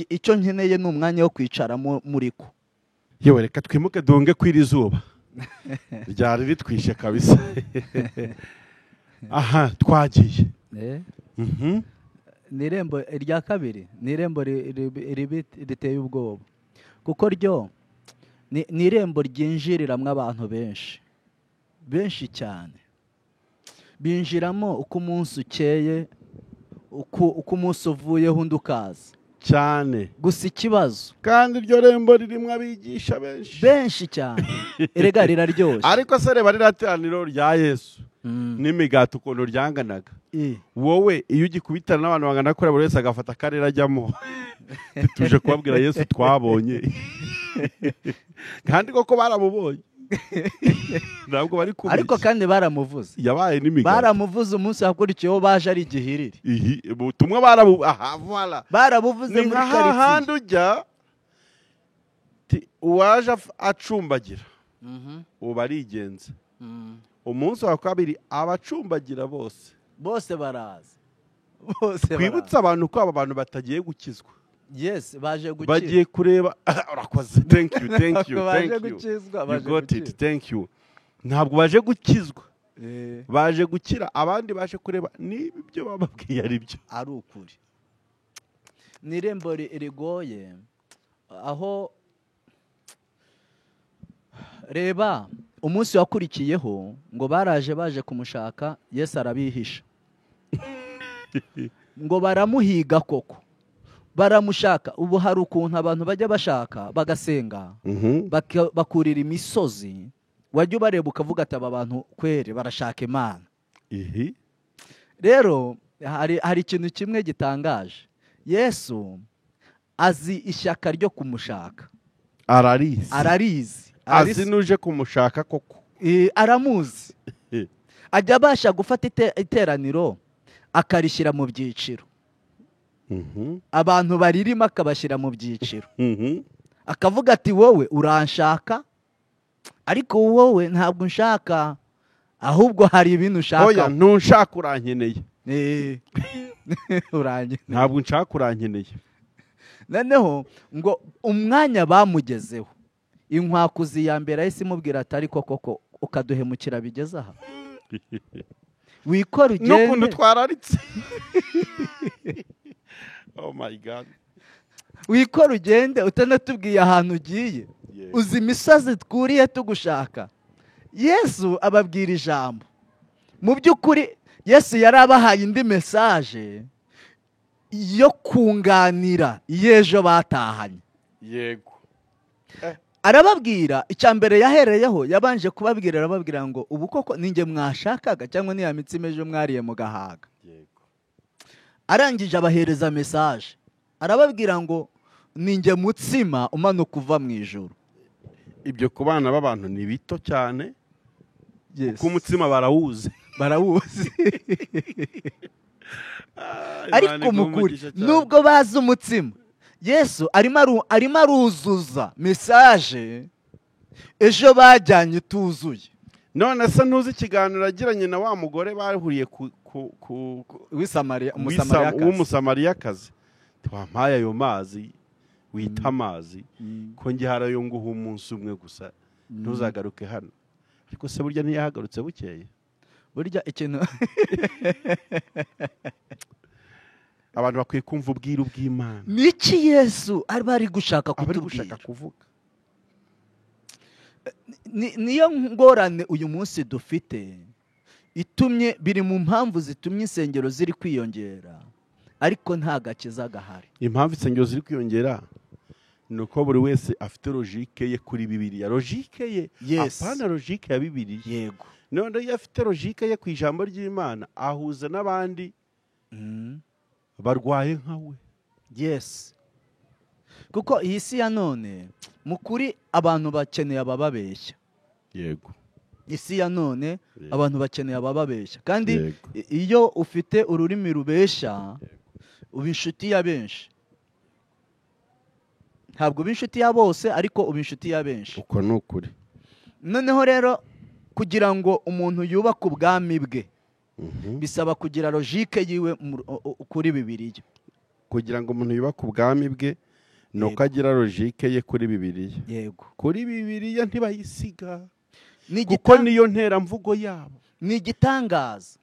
icyo nkeneye ni umwanya wo kwicara muri ko. Yewe reka twimuke dunge kwira izuba ryari ritwishe kabisa. Aha twagiye. Ni irembo rya kabiri, ni irembo riteye ubwoba kuko ryo ni irembo ryinjiriramwo abantu benshi cyane. Binjiramo uko umunsi ukeye, uko umunsi uvuyeho undi ukaza cyane. Gusa ikibazo kandi iryo rembo ririmo abigisha benshi cyane. Erega riraryoshye. Ariko se reba rirateraniro rya Yesu n'imigati ukuntu ryanganaga. Wowe iyo ugikubitana n'abantu bangana kure buri wese agafata akarere ajyamo. Tuje kubabwira Yesu twabonye. Kandi koko baramubonye. ntabwo bari kubeshya. ariko kandi baramuvuze, yabaye n'imigati, baramuvuze umunsi wakurikiyeho baje ari igihiriri, ubutumwa barabuvuze muri karitsiye. hahandi ujya uwaje acumbagira ubu arigenza. Umunsi wa kabiri abacumbagira bose baraza, twibutse abantu ko aba bantu batagiye gukizwa. Yes, baje gukizwa, bagiye kureba. Urakoze, thank you baje gukizwa, you got it, thank you. Ntabwo baje gukizwa, baje gukira. Abandi baje kureba niba ibyo bababwiye ari byo, ari ukuri. Ni irembo rigoye, aho reba umunsi wakurikiyeho ngo baje kumushaka, Yesu arabihisha ngo baramuhiga koko, baramushaka. Ubu hari ukuntu abantu bajya bashaka bagasenga, bakurira imisozi, wajya ubareba ukavuga ati aba bantu kwere barashaka Imana. Rero hari ikintu kimwe gitangaje, Yesu azi ishyaka ryo kumushaka, ararizi azi nuje kumushaka koko, aramuzi. Ajya abasha gufata iteraniro akarishyira mu byiciro, abantu baririmo akabashyira mu byiciro, akavuga ati wowe uranshaka, ariko wowe ntabwo unshaka, ahubwo hari ibintu ushaka. Oya, ntunshaka, urankeneye. Ntabwo unshaka, urankeneye. noneho ngo umwanya bamugezeho, inkwakuzi ya mbere ahise imubwira ati ariko koko ukaduhemukira bigeze aha, wikora ugende n'ukuntu twararitse. Oh my God, wikora ugende utanatubwiye ahantu ugiye, uzi imisozi twuriye tugushaka. Yesu ababwira ijambo. Mu by'ukuri Yesu yari abahaye indi mesaje yo kunganira y'ejo batahanye. Yego. Arababwira, icya mbere yahereyeho yabanje kubabwira, arababwira ngo ubu koko ninjye mwashakaga cyangwa niya mitsima ejo mwariye mu gahaga. Arangije abahereza mesaje, arababwira ngo ninjye mutsima umanuka uva mu ijuru. Ibyo ku bana b'abantu ni bito cyane, kuko umutsima barawuzi. Ariko mukuri nubwo bazi umutsima, Yesu arimo aruzuza mesaje ejo bajyanye tuzuye. None se ntuzi ikiganiro agiranye na wa mugore bahuriye w'umusamariyakazi, twampaye ayo mazi wita amazi, ko njye harayo nguha umunsi umwe gusa, ntuzagaruke hano. Ariko se burya ntiyahagarutse bukeye? Burya ikintu abantu bakwiye kumva ubwiru bw'Imana. Niki Yesu ari gushaka kuvuga? Niyo ngorane uyu munsi dufite, itumye biri mu mpamvu zitumye insengero ziri kwiyongera, ariko nta gakiza gahari. Impamvu insengero ziri kwiyongera ni uko buri wese afite logike ye kuri Bibiliya. Logike ye, apana logike ya Bibiliya. Yego. None iyo afite logike ye ku ijambo ry'Imana, ahuza n'abandi barwaye nkawe. Yes. Kuko iyi si ya none mukuri abantu bakeneye abababeshya. Yego. Isi ya none abantu bakeneye abababeshya, kandi iyo ufite ururimi rubeshya uba inshuti ya benshi. Ntabwo uba inshuti ya bose, ariko uba inshuti ya benshi. Uko ni ukuri. Noneho rero kugira ngo umuntu yubake ubwami bwe, bisaba kugira logike yiwe kuri Bibiliya. Kugira ngo umuntu yubake ubwami bwe, nuko agira logike ye kuri Bibiliya. Yego. Kuri Bibiliya ntibayisiga, kuko niyo nteramvugo yabo. Ni igitangaza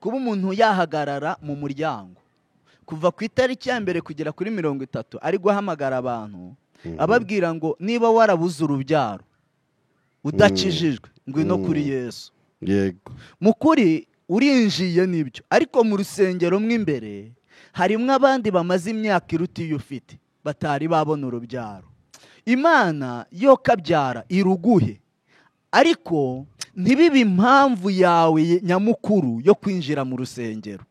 kuba umuntu yahagarara mu muryango kuva ku itariki ya mbere kugera kuri 30 ari guhamagara abantu, ababwira ngo niba warabuze urubyaro udakijijwe ngwino kuri Yesu. Yego. Mukuri urinjiye nibyo, ariko mu rusengero mw'imbere harimo abandi bamaze imyaka iruta iyo ufite, batari babona urubyaro. Imana yo kabyara iruguhe, ariko ntibibe impamvu yawe nyamukuru yo kwinjira mu rusengero.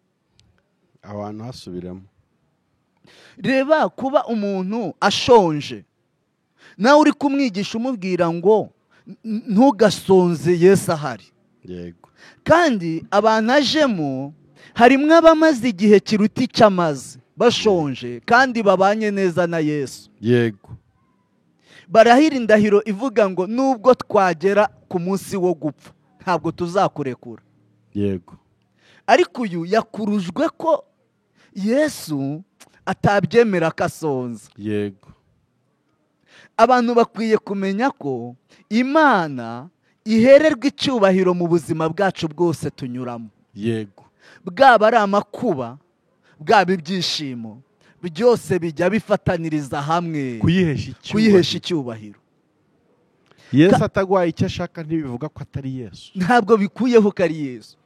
Abantu hasubiramo. Reba kuba umuntu ashonje, nawe uri kumwigisha umubwira ngo ntugasonze Yesu ahari. Yego. Kandi abantu ajemo harimo abamaze igihe kiruta icy'amaze bashonje kandi babanye neza na Yesu. Yego. Barahira indahiro ivuga ngo nubwo twagera ku munsi wo gupfa ntabwo tuzakurekura. Yego. Ariko uyu yakurujwe ko Yesu atabyemera ko asonza. Yego. Abantu bakwiye kumenya ko Imana ihererwa icyubahiro mu buzima bwacu bwose tunyuramo. Yego. Bwaba ari amakuba, bwaba ibyishimo, byose bijya bifataniriza hamwe kuyihesha icyubahiro. Yesu atagwaye icyo ashaka ntibivuga ko atari Yesu. Ntabwo bikuyeho ko ari Yesu.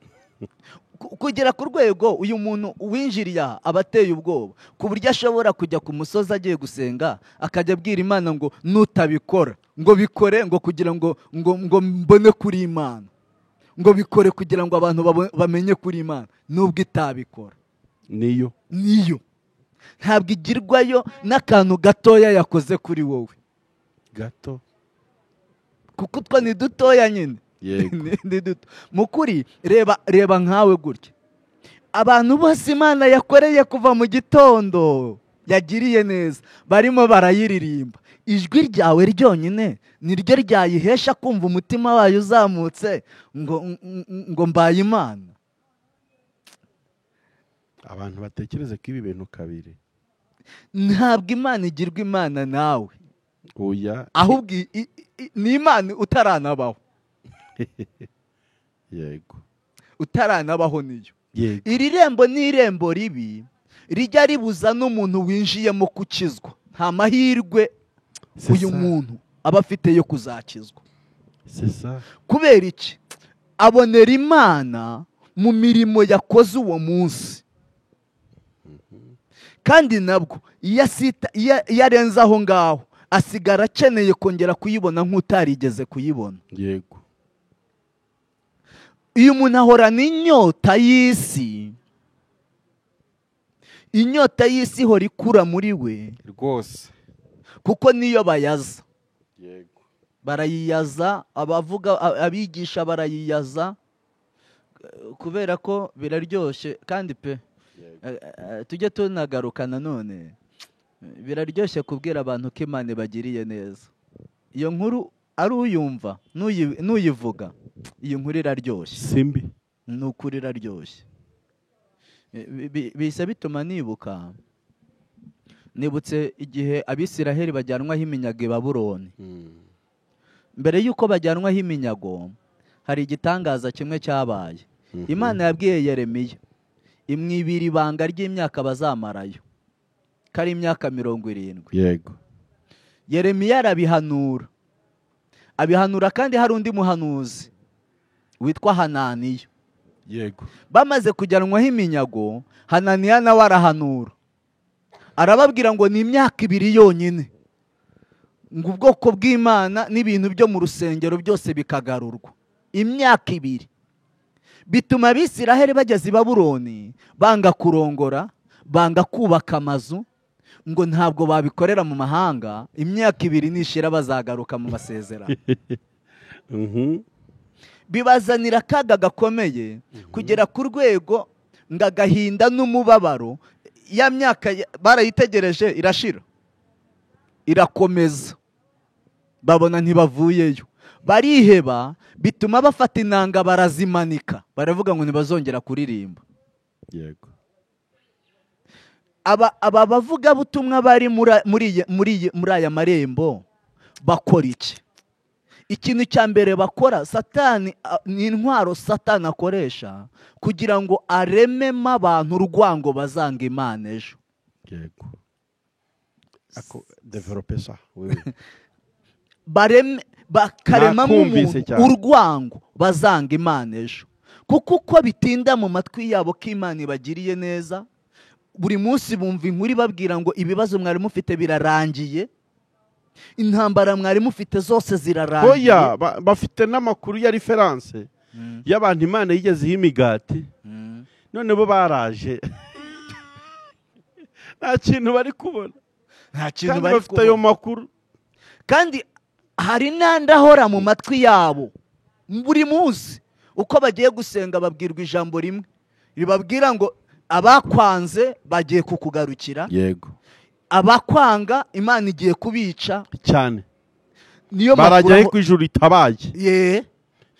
Kugera ku rwego uyu muntu winjiriye aba ateye ubwoba ku buryo ashobora kujya ku musozi agiye gusenga akajya abwira Imana ngo nutabikora ngo bikore ngo kugira ngo mbone kuri Imana, ngo bikore kugira ngo abantu bamenye kuri Imana, nubwo itabikora. Niyo ntabwo igirwayo n'akantu gatoya yakoze kuri wowe. Gato kuko utwo ni dutoya nyine. Mukuri reba nkawe gutya, abantu bose Imana yakoreye kuva mu gitondo yagiriye neza barimo barayiririmba. Ijwi ryawe ryonyine niryo ryayihesha kumva umutima wayo uzamutse ngo mbaye Imana. Abantu batekereze ko ibi bintu kabiri. Ntabwo Imana igirwa Imana nawe. Oya. Ahubwo ni Imana utaranabaho. Yego. Utaranabaho niyo. Yego. Iri rembo ni irembo ribi rijya ribuza n'umuntu winjiyemo gukizwa. Nta mahirwe uyu muntu aba afite yo kuzakizwa. Kubera iki? Abonera Imana mu mirimo yakoze uwo munsi. Kandi nabwo iyo arenze aho ngaho asigara akeneye kongera kuyibona nk'utarigeze kuyibona. Yego. Uyu muntu ahorana inyota y'isi. Inyota y'isi ihora ikura muri we rwose, kuko niyo bayaza. Yego. Barayiyaza, abigisha barayiyaza kubera ko biraryoshye. Kandi pe tujye tunagaruka nanone, biraryoshye kubwira abantu ko Imana ibagiriye neza. Iyo nkuru ari uyumva n'uyivuga, iyo nkuru iraryoshye. Simbi ni ukuri iraryoshye. Bise bituma nibutse igihe Abisiraheli bajyanwaho iminyago i Babuloni. Mbere y'uko bajyanwaho iminyago hari igitangaza kimwe cyabaye. Imana yabwiye Yeremiya imwibira ibanga ry'imyaka bazamarayo, ko ari imyaka 70. Yego. Yeremiya abihanura kandi hari undi muhanuzi witwa Hananiya. Yego. Bamaze kujyanwaho iminyago, Hananiya nawe arahanura, arababwira ngo ni imyaka 2 yonyine ngo ubwoko bw'Imana n'ibintu byo mu rusengero byose bikagarurwa. Imyaka 2 bituma Abisiraheli bageze i Babuloni banga kurongora, banga kubaka amazu, ngo ntabwo babikorera mu mahanga. Imyaka 2 nishira bazagaruka mu masezerano. Bibazanira akaga gakomeye kugera ku rwego ngo agahinda n'umubabaro. Ya myaka barayitegereje irashira, irakomeza, babona ntibavuyeyo, bariheba. Bituma bafata inanga barazimanika, baravuga ngo ntibazongera kuririmba. Yego. Aba bavuga butumwa bari muri aya marembo bakora iki? Ikintu cya mbere bakora, Satani ni intwaro Satani akoresha kugira ngo arememo abantu urwango bazanga Imana ejo. Yego. Ako developer ça. Bakaremamo urwango bazanga Imana ejo. Kuko uko bitinda mu matwi yabo ko Imana ibagiriye neza, buri munsi bumva inkuru ibabwira ngo ibibazo mwari mufite birarangiye, intambara mwari mufite zose zirarangiye. Oya, bafite n'amakuru ya reference y'abantu Imana yigezeho imigati, none bo baraje nta kintu bari kubona, nta kintu bari bafite ayo makuru. Kandi hari n'andi ahora mu matwi yabo buri munsi uko bagiye gusenga babwirwa ijambo rimwe ribabwira ngo abakwanze bagiye kukugarukira, yego, abakwanga Imana igiye kubica cyane, niyo barajyayo ku ijuru ritabaye.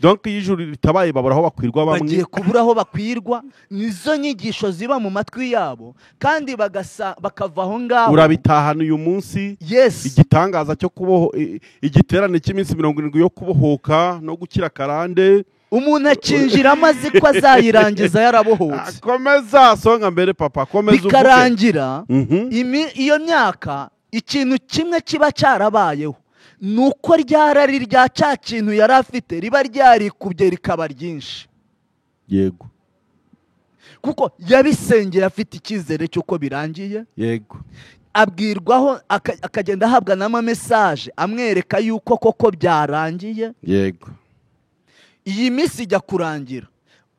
Donc iyo ijuru ritabaye babura aho bakwirwa, bamwe bagiye kubura aho bakwirwa. Nizo nyigisho ziba mu matwi yabo kandi bakava aho ngaho. Urabitahana uyu munsi, igitangaza cyo kuboho, igiterane cy'iminsi 70 yo kubohoka no gukira karande. Umuntu akinjira amazi ko azayirangiza yarabohotse. Komeza songa mbere papa, komeza uvuge. Bikarangira iyo myaka ikintu kimwe kiba cyarabayeho, nuko ryarari rya cya kintu yari afite riba ryarikubye rikaba ryinshi. Yego. Kuko yabisengeye afite icyizere cy'uko birangiye. Yego. Abwirwaho akagenda ahabwa n'ama message amwereka yuko koko byarangiye. Yego. Iyi minsi ijya kurangira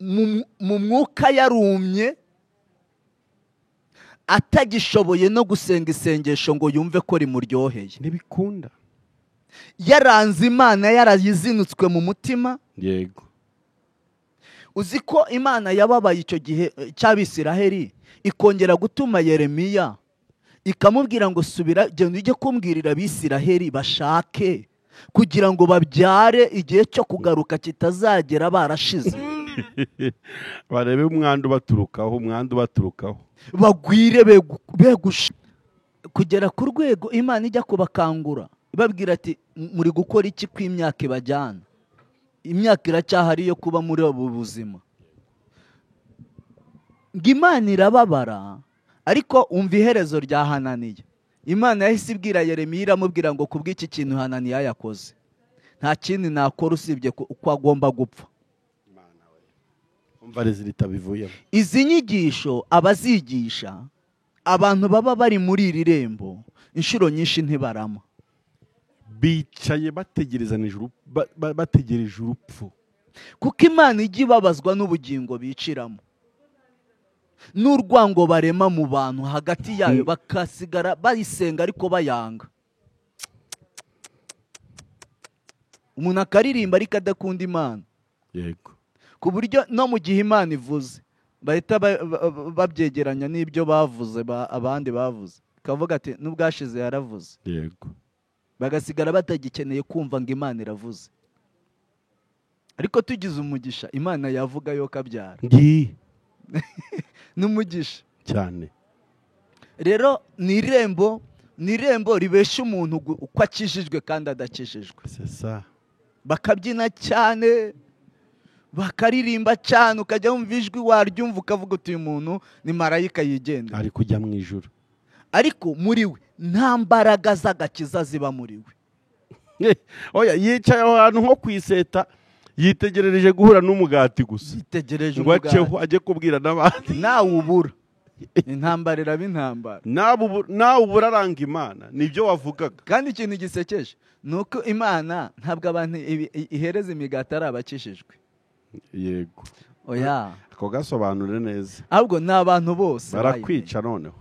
mu mwuka yarumye, atagishoboye no gusenga isengesho ngo yumve ko rimuryoheye. Ntibikunda. Yaranze Imana, yarayizinutswe mu mutima. Yego. Uzi ko Imana yababaye icyo gihe cy'Abisiraheli, ikongera gutuma Yeremiya ikamubwira ngo subira, genda ujye kumbwirira Abisiraheli bashake, kugira ngo babyare igihe cyo kugaruka kitazagera barashize. Barebe umwandu baturukaho, bagwire begusha kugera ku rwego Imana ijya kubakangura ibabwira ati muri gukora iki kw'imyaka ibajyana? Imyaka iracyahari yo kuba muri ubu buzima. Ngo Imana irababara, ariko umva iherezo rya Hananiya. Imana yahise ibwira Yeremiya iramubwira ngo kubw'iki kintu Hananiya yakoze, nta kindi nakora usibye uko agomba gupfa. Umva rezilita bivuyemo. Izi nyigisho abazigisha abantu baba bari muri iri rembo inshuro nyinshi ntibarama. Bicaye bategereje urupfu. Kuko Imana ijya ibabazwa n'ubugingo biciramo, n'urwango barema mu bantu hagati yayo, bakasigara bayisenga ariko bayanga. Umuntu akaririmba ariko adakunda Imana. Yego. Ku buryo no mu gihe Imana ivuze bahita babyegeranya n'ibyo bavuze abandi bavuze, kavuga ati n'ubwashize yaravuze. Yego. Bagasigara batagikeneye kumva ngo Imana iravuze. Ariko tugize umugisha Imana yavuga yo kabyara. Ngiye. N'umugisha cyane. Rero ni irembo ribesha umuntu uko akijijwe kandi adakijijwe. C'est ça. Bakabyina cyane, bakaririmba cyane, ukajya wumva ijwi waryumva ukavuga uti uyu muntu ni marayika yigenda, ari kujya mu ijuru. Ariko muri we nta mbaraga z'agakiza ziba muri we. Oya, yicaye ahantu nko kwiseta, yitegerereje guhura n'umugati gusa. Yitegereje umugati. Ngo ajye kubwira n'abandi. Nawe ubura. Intambara iraba intambara. Nawe ubura aranga Imana. Nibyo wavugaga. Kandi ikintu gisekeje nuko Imana ntabwo abantu ihereza imigati ari abakishijwe. Yego. Oya. Ako gasobanure neza. Ahubwo ni abantu bose. Barakwica noneho.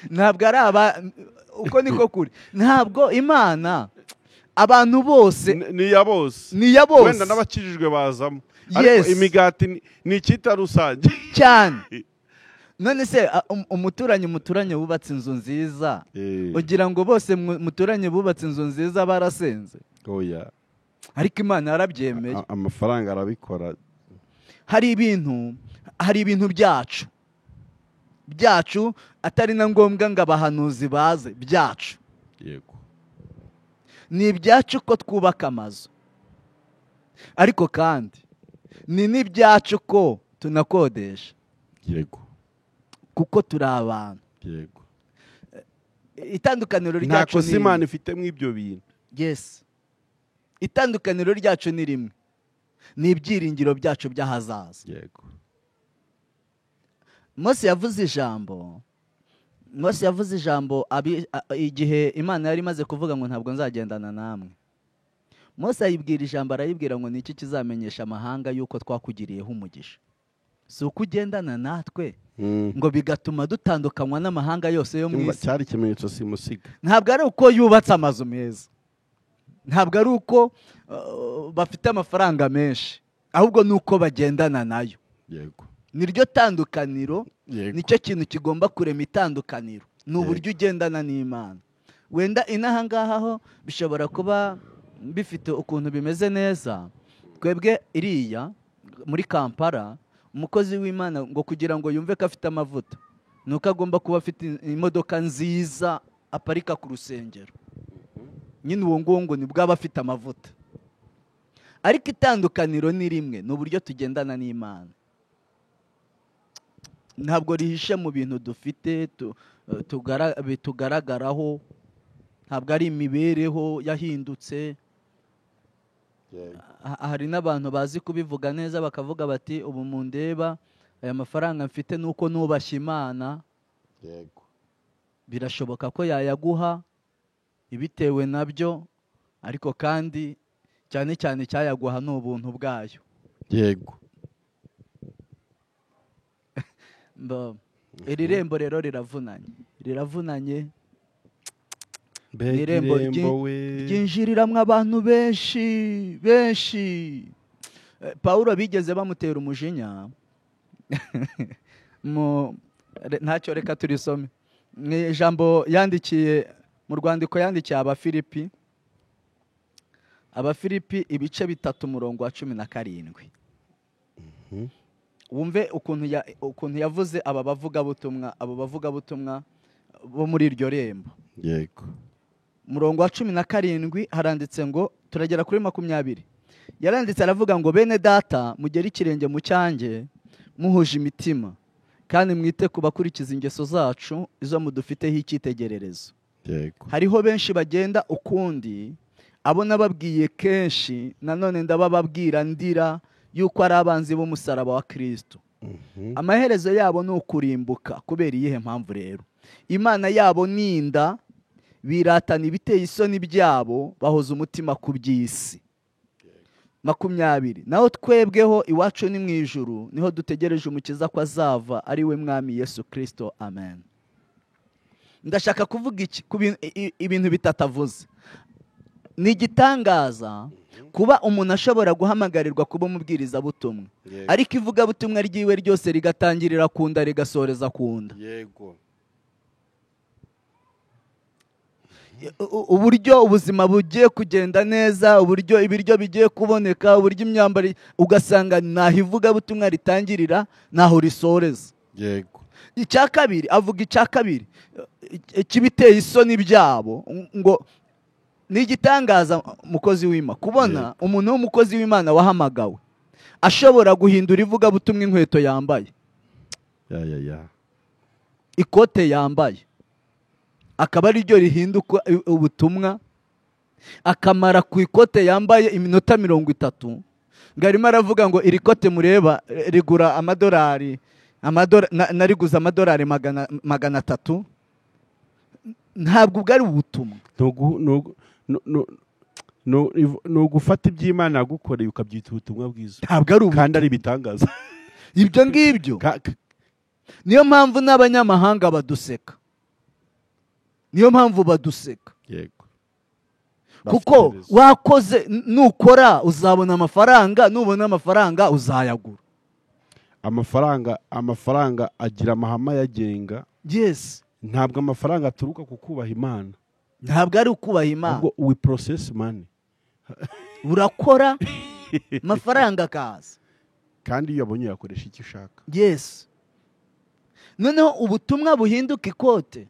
Ntabwo ari uko niko kuri. Ntabwo Imana abantu bose ni ya bose. Wenda n'abakijijwe bazamo. Ariko imigati ni icyita rusange cyane. None se umuturanye wubatse inzu nziza, ugira ngo bose muturanye bubatse inzu nziza barasenze? Oya. Ariko Imana yarabyemeye. Amafaranga arabikora. Hari ibintu byacu atari na ngombwa ngo abahanuzi baze byacu. Yego. Ni ibyacu ko twubaka amazu, ariko kandi ni n'ibyacu ko tunakodesha. Yego. Kuko turi abantu. Yego. Itandukaniro ryacu ni Imana ifite mu ibyo bintu. Yes. Itandukaniro ryacu ni rimwe, ni ibyiringiro byacu by'ahazaza. Yego. Mose yavuze ijambo igihe Imana yari imaze kuvuga ngo ntabwo nzagendana namwe. Mose ayibwira ijambo, arayibwira ngo niki kizamenyesha amahanga yuko twakugiriyeho umugisha. si uko ugendana natwe ngo bigatuma dutandukanywa n'amahanga yose yo mu isi. cyari ikimenyetso simusiga. Ntabwo ari uko yubatse amazu meza, ntabwo ari uko bafite amafaranga menshi, ahubwo ni uko bagendana nayo. Yego. Niryo tandukaniro, nicyo kintu kigomba kurema itandukaniro, ni uburyo ugendana n'Imana. Wenda inaha ngaha ho bishobora kuba bifite ukuntu bimeze neza. Twebwe iriya muri Kampala, umukozi w'Imana ngo kugira ngo yumve ko afite amavuta, nuko agomba kuba afite imodoka nziza aparika ku rusengero. Nyine uwo ngo ni bwaba afite amavuta. Ariko itandukaniro ni rimwe, ni uburyo tugendana n'Imana. Ntabwo rihishe mu bintu dufite tugaragaraho, ntabwo ari imibereho yahindutse. Hari n'abantu bazi kubivuga neza bakavuga bati ubu mundeba aya mafaranga mfite nuko nubashye Imana. Yego. Birashoboka ko yayaguha ibitewe nabyo, ariko kandi cyane cyane cyayaguha ni ubuntu bwayo. Yego. Iri rembo rero riravunanye. Irembo ryinjiriramwo abantu benshi. Pawulo bigeze bamutera umujinya ntacyo, reka turisome mu ijambo yandikiye mu rwandiko yandikiye Abafilipi ibice 3:17. Wumve ukuntu yavuze abo bavugabutumwa bo muri iryo rembo. Yego. Murongo wa 17 haranditse ngo, turagera kuri 20. Yaranditse aravuga ngo, bene data mugere ikirenge mu cyanjye muhuje imitima, kandi mwite ku bakurikiza ingeso zacu izo mudufiteho icyitegererezo. Yego. Hariho benshi bagenda ukundi, abo nababwiye kenshi, nanone ndabababwira ndira yuko ari abanzi b'umusaraba wa Kristo. Amaherezo yabo ni ukurimbuka. Kubera iyihe mpamvu rero? Imana yabo ninda, biratana ibiteye isoni byabo, bahoza umutima ku by'isi. 20. Naho twebweho iwacu ni mu ijuru, niho dutegereje umukiza ko azava, ari we mwami Yesu Kristo. Amen. Ndashaka kuvuga iki ku ibintu bitatavuze. Ni igitangaza kuba umuntu ashobora guhamagarirwa kuba umubwiriza butumwa, ariko ivugabutumwa ryiwe ryose rigatangirira kunda rigasoreza kunda. Yego. Uburyo ubuzima bugiye kugenda neza, uburyo ibiryo bigiye kuboneka, uburyo imyambaro, ugasanga naho ivugabutumwa ritangirira naho risoreza. Yego. Icya kabiri, avuga icya kabiri kibiteye isoni byabo, ngo ni igitangaza mukozi w'Imana kubona umuntu w'umukozi w'Imana wahamagawe ashobora guhindura ivugabutumwa inkweto yambaye, ikote yambaye, akaba ari ryo rihinduka ubutumwa, akamara ku ikote yambaye iminota 30, ngo arimo aravuga ngo iri kote mureba rigura amadolari, nariguze amadolari 300. Ntabwo bwari ubutumwa. ni ugufata iby'Imana yagukoreye ukabyita ubutumwa bwiza, ntabwo ari ubutumwa kandi ari ibitangaza. Ibyo ngibyo niyo mpamvu n'abanyamahanga baduseka, niyo mpamvu baduseka. Yego. Kuko wakoze, nukora uzabona amafaranga, nubona amafaranga uzayagura. Amafaranga agira amahame yagenga. Yes. Ntabwo amafaranga aturuka ku kubaha Imana. Ntabwo ari ukubaha Imana. Ubwo we process money. Urakora amafaranga akaza, kandi iyo abonye yakoresha icyo ushaka. Yes. Noneho ubutumwa buhinduka ikote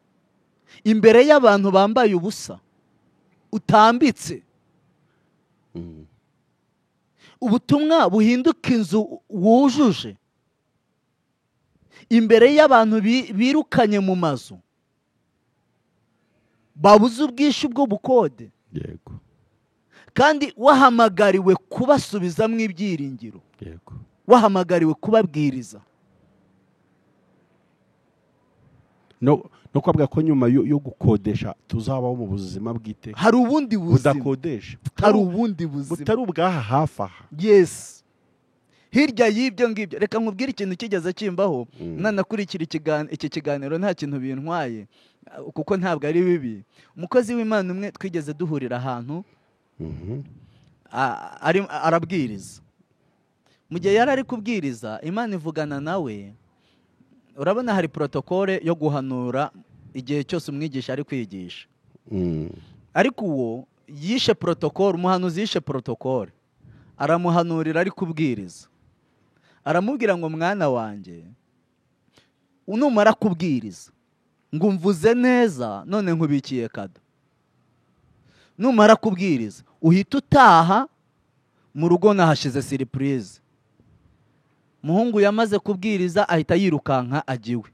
imbere y'abantu bambaye ubusa utambitse. Ubutumwa buhinduka inzu wujuje imbere y'abantu birukanye mu mazu, babuze ubwishyu bwo bukode. Yego. Kandi wahamagariwe kubasubizamo ibyiringiro. Yego. Wahamagariwe kubabwiriza. No kwabwa ko nyuma yo gukodesha tuzabaho mu buzima bwite. Hari ubundi buzima budakodesha. Hari ubundi buzima butari ubwaha hafi aha. Yes. hirya y'ibyo ngibyo reka nkubwire ikintu kigeze kimbaho nanakurikira iki kiganiro nta kintu bintwaye kuko ntabwo ari bibi. Umukozi w'Imana umwe twigeze duhurira ahantu arabwiriza. Mu gihe yari ari kubwiriza Imana ivugana nawe. Urabona hari protokole yo guhanura igihe cyose umwigisha ari kwigisha. Ariko uwo yishe protokole, umuhanuzi yishe protokole, aramuhanurira ari kubwiriza. Aramubwira ngo mwana wanjye numara kubwiriza ngo mvuze neza none nkubikiye kado. Numara kubwiriza uhita utaha mu rugo nahashize surprise. Muhungu yamaze kubwiriza ahita yirukanka agiwe.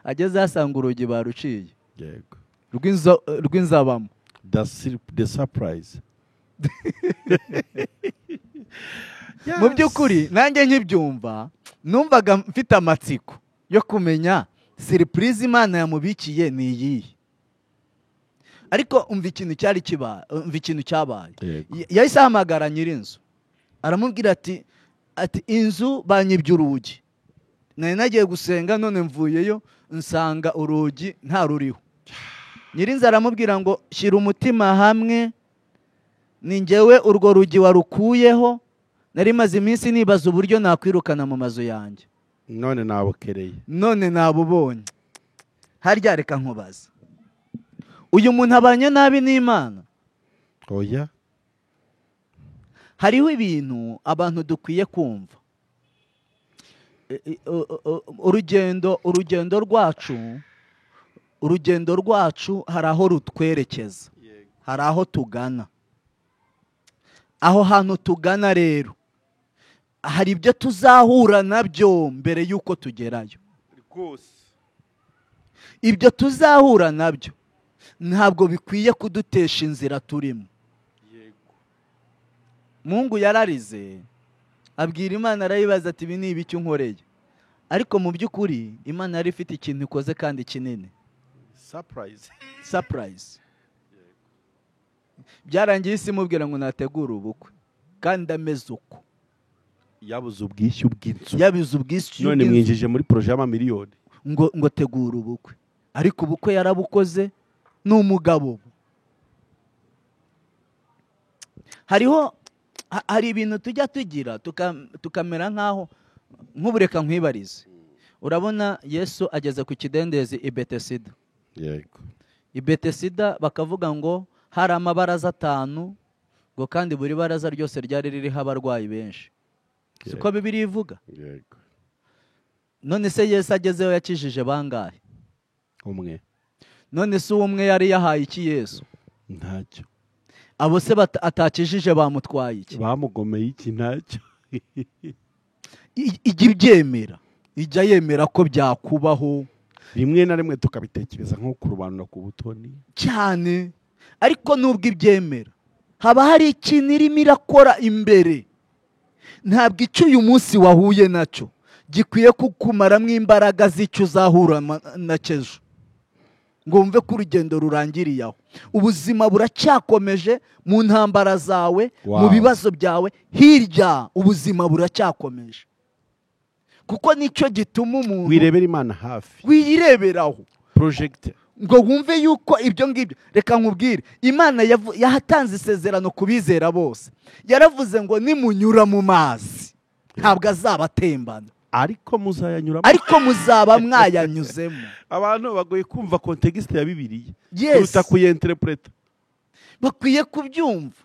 Ageze asanga urugi baruciye. Yego. Rw'inzabamo. The surprise. Yes. Mu by'ukuri nanjye nkibyumva numvaga mfite amatsiko yo kumenya surprise Imana yamubikiye ni iyihe. Ariko umva ikintu cyabaye. Yahise ahamagara nyir'inzu aramubwira ati inzu banyibye urugi, nari nagiye gusenga none mvuyeyo nsanga urugi nta ruriho. Nyir'inzu aramubwira ngo shyira umutima hamwe, ni njyewe urwo rugi warukuyeho, nari maze iminsi nibaza uburyo nakwirukana mu mazu yanjye, none nabukereye, none nabubonye. Harya reka nkubaza, uyu muntu abanye nabi n'Imana? Oya. Hariho ibintu abantu dukwiye kumva. Urugendo rwacu hari aho rutwerekeza, hari aho tugana. Aho hantu tugana rero hari ibyo tuzahura nabyo mbere y'uko tugerayo. Ibyo tuzahura nabyo ntabwo bikwiye kudutesha inzira turimo. Mungu yararize abwira Imana, arayibaza ati ibi ni ibiki unkoreye? Ariko mu by'ukuri Imana yari ifite ikintu ikoze kandi kinini. Surprise. Byarangiye isi imubwira ngo nategure ubukwe kandi ameze uko. Yabuze ubwishyu bw'inzu. None mwinjije muri projet y'amamiliyoni. Ngo tegura ubukwe. Ariko ubukwe yarabukoze n'umugabo. Hari ibintu tujya tugira tukamera nkaho nk'ubureka nkwibarize. Urabona Yesu ageze ku kidendezi i Betesida. Yego. I Betesida bakavuga ngo hari amabaraza 5 ngo kandi buri baraza ryose ryari ririho abarwayi benshi. Siko Bibiliya ivuga? Yego. None se Yesu agezeho yakijije bangahe? Umwe. None se umwe yari yahaye iki Yesu? Ntacyo. Abo se atakijije bamutwaye iki? Bamugomeye iki? Ntacyo. Ijya ibyemera, ijya yemera ko byakubaho. Rimwe na rimwe tukabitekereza nko kurubanura ku butoni cyane. Ariko nubwo ibyemera haba hari ikintu irimo irakora imbere. Ntabwo icyo uyu munsi wahuye nacyo gikwiye kukumaramo imbaraga z'icyo uzahura nacyo ngo wumve ko urugendo rurangiriye aho. Ubuzima buracyakomeje mu ntambara zawe, mu bibazo byawe, hirya ubuzima buracyakomeje. Kuko nicyo gituma umuntu wirebera Imana hafi, wiyireberaho project, ngo wumve yuko ibyo ngibyo. Reka nkubwire, Imana yahatanze isezerano kubizera bose. Yaravuze ngo nimunyura mu mazi ntabwo azabatembana, ariko muzayanyuramo, ariko muzaba mwayanyuzemo. Abantu bagoye kumva context ya Bibiliya, kuruta kuyenterpreta. Bakwiye kubyumva.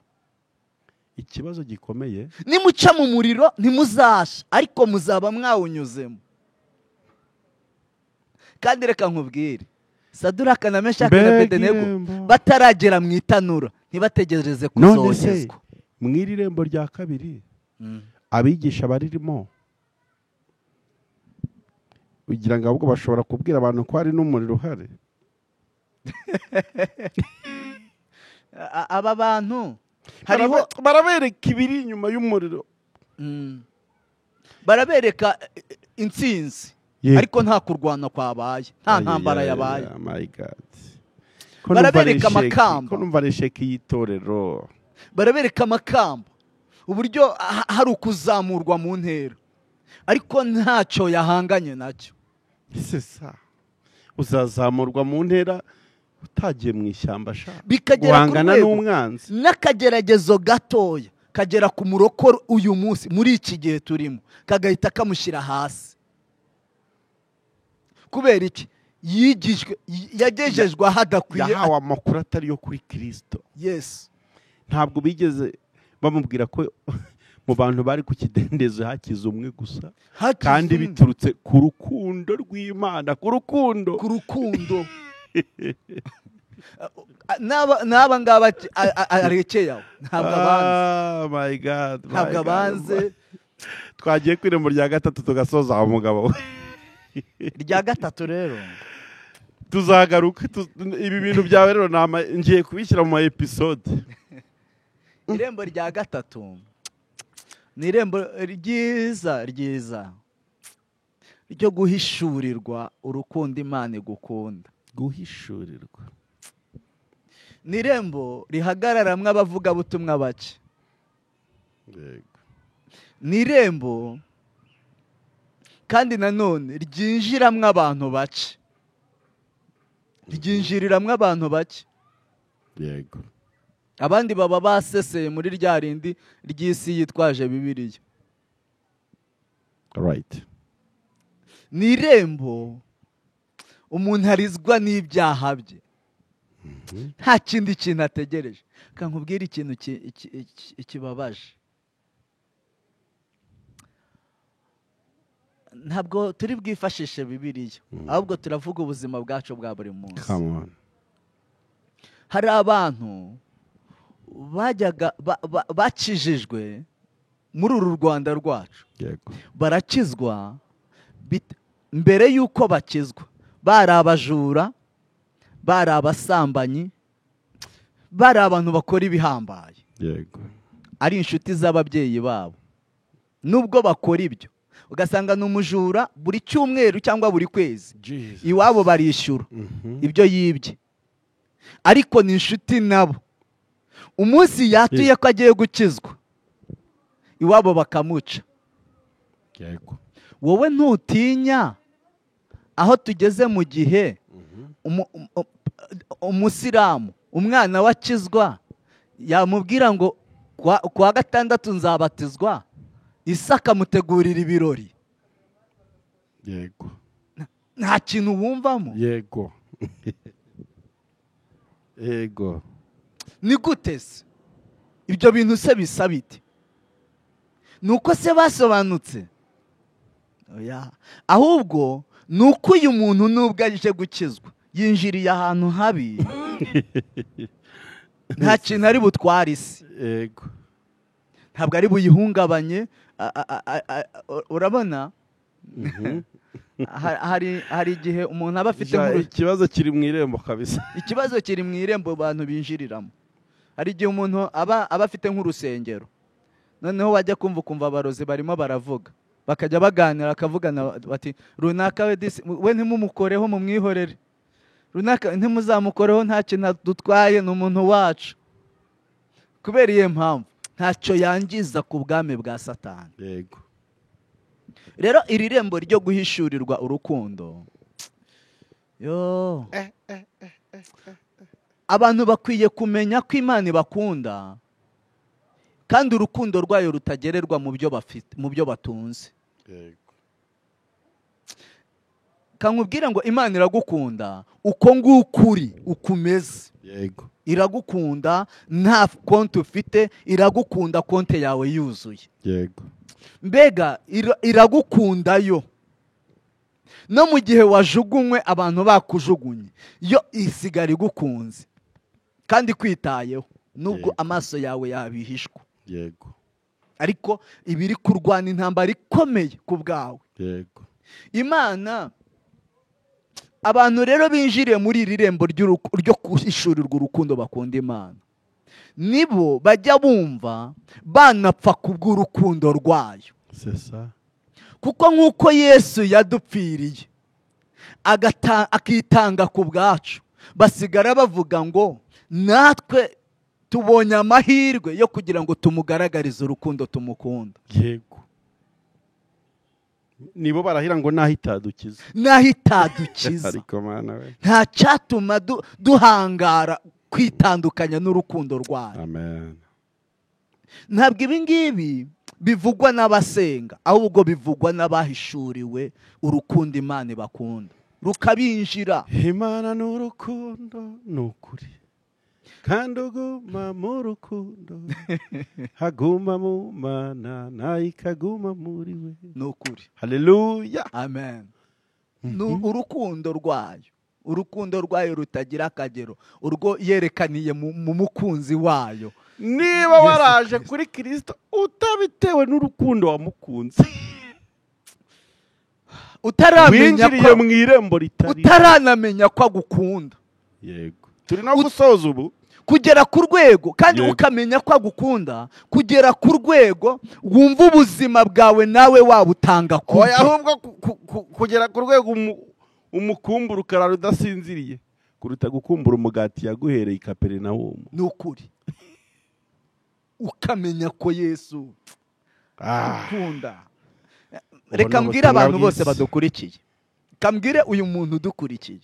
Ikibazo gikomeye, nimuca mu muriro ntimuzasha, ariko muzaba mwawunyuzemo. Kandi reka nkubwire, Saduraka na Meshaki na Abedenego bataragera mu itanura ntibategereze kuzogezwa. Mw'irembo rya kabiri abigisha baririmo, ugira ngo ahubwo bashobora kubwira abantu ko hari n'umuriro uhari. Aba bantu barabereka ibiri inyuma y'umuriro, barabereka intsinzi, ariko nta kurwana kwabaye, nta ntambara yabaye. Barabereka amakamba, ko numva resheki y'itorero, barabereka amakamba uburyo hari ukuzamurwa mu ntera, ariko ntacyo yahanganye nacyo. sesa uzazamurwa mu ntera utagiye mu ishyamba shaka Bikagera ku guhangana rwego n'umwanzi. n'akageragezo gatoya kagera ku murokoro uyu munsi muri iki gihe turimo, kagahita kamushyira hasi. Kubera iki? Yagejejwe aho adakwiye. Yahawe amakuru atari yo kuri Kristo. Yes. Ntabwo bigeze bamubwira ko mu bantu bari ku kidendezo hakize umwe gusa, kandi biturutse ku rukundo rw'Imana, ku rukundo. N'aba ngaba arekeye aho ntabwo abanze. Oh my God. Ntabwo abanze. Twagiye ku irembo rya gatatu tugasoza aho mugabo we. Rya gatatu rero tuzagaruka ibi bintu byawe rero ngiye kubishyira mu episode. Irembo rya gatatu ni irembo ryiza ryo guhishurirwa urukundo Imana igukunda. Guhishurirwa ni irembo rihagararamwo abavugabutumwa bake. Ni irembo kandi nanone ryinjiramwo abantu bake. Ryinjiriramwo abantu bake. Yego. Abandi baba baseseye muri rya rindi ry'isi yitwaje Bibiliya. Right. Ni irembo umuntu arizwa n'ibyaha bye. Nta kindi kintu ategereje. Kankubwira ikintu kibabaje. Ntabwo turi bwifashishe Bibiliya, ahubwo turavuga ubuzima bwacu bwa buri munsi. Come on. Hari abantu bakijijwe muri uru Rwanda rwacu. Yego. Barakizwa mbere y'uko bakizwa bari abajura, bari abasambanyi, bari abantu bakora ibihambaye. Yego. Ari inshuti z'ababyeyi babo. Nubwo bakora ibyo, ugasanga n'umujura buri cyumweru cyangwa buri kwezi iwabo barishyura ibyo yibye, ariko ni inshuti nabo. Umunsi yatuye ko agiye gukizwa iwabo bakamuca. Yego. Wowe ntutinya aho tugeze mu gihe umusiramu umwana wakizwa yamubwira ngo kwa gatandatu nzabatizwa, Isa akamutegurira ibirori. Yego. Nta kintu wumvamo. Yego. Yego. Ni gute se ibyo bintu se bisa bite? Nuko se basobanutse? Oya, ahubwo nuko uyu muntu nubwo aje gukizwa yinjiriye ahantu habi. Nta kintu ari butware isi. Yego. Ntabwo ari buyihungabanye. Urabona hari igihe umuntu aba afite ikibazo kiri mu irembo kabisa. Ikibazo kiri mu irembo abantu binjiriramo. Hari igihe umuntu aba afite nk'urusengero, noneho wajya kumva abarozi barimo baravuga, bakajya baganira akavugana bati runaka we ntimumukoreho mumwihorere, runaka ntimuzamukoreho nta kintu dutwaye ni umuntu wacu. Kubera iyo mpamvu ntacyo yangiza ku bwami bwa Satani. Yego. Rero iri rembo ryo guhishurirwa urukundo, abantu bakwiye kumenya ko Imana ibakunda kandi urukundo rwayo rutagererwa mu byo bafite, mu byo batunze. Yego. Kankubwira ngo Imana iragukunda uko ngukuri ukumeze. Yego. Iragukunda nta konti ufite, iragukunda konti yawe yuzuye. Yego. Mbega iragukunda yo no mu gihe wajugunywe abantu bakujugunye, yo isigara igukunze kandi kwitayeho nubwo amaso yawe yabihishwa. Yego. Ariko ibiri kurwana intambara ikomeye ku bwawe. Yego. Imana, abantu rero binjiriye muri iri rembo ryo guhishurirwa urukundo bakunda Imana, nibo bajya bumva banapfa kubw'urukundo rwayo. Sesa. Kuko nk'uko Yesu yadupfiriye akitanga ku bwacu, basigara bavuga ngo natwe tubonye amahirwe yo kugira ngo tumugaragarize urukundo tumukunda. Yego. Nibo barahira ngo naho itadukiza. Naho itadukiza. Ariko mana we. Nta cyatuma duhangara kwitandukanya n'urukundo rwayo. Amen. Ntabwo ibi ngibi bivugwa n'abasenga, ahubwo bivugwa n'abahishuriwe urukundo Imana ibakunda, rukabinjira. Imana n'urukundo n'ukuri, kandi uguma mu rukundo, haguma mu Mana nayo ikaguma muri we. N'ukuri. Haleluya. Amen. Urukundo rwayo rutagira akagero, urwo yerekaniye mu mukunzi wayo. Niba waraje kuri Kristo utabitewe n'urukundo wamukunze, utaramenya mu irembo ritari, utaranamenya ko agukunda. Yego. Turi no gusoza ubu kugera ku rwego, kandi ukamenya ko agukunda, kugera ku rwego wumva ubuzima bwawe nawe wabutanga kubwe. Ahubwo kugera ku rwego umukumbura ukarara udasinziriye kuruta gukumbura umugati yaguhereye i Kaperinawumu. N'ukuri. Ukamenya ko Yesu ukunda. Reka mbwire abantu bose badukurikiye, kambwire uyu muntu udukurikiye,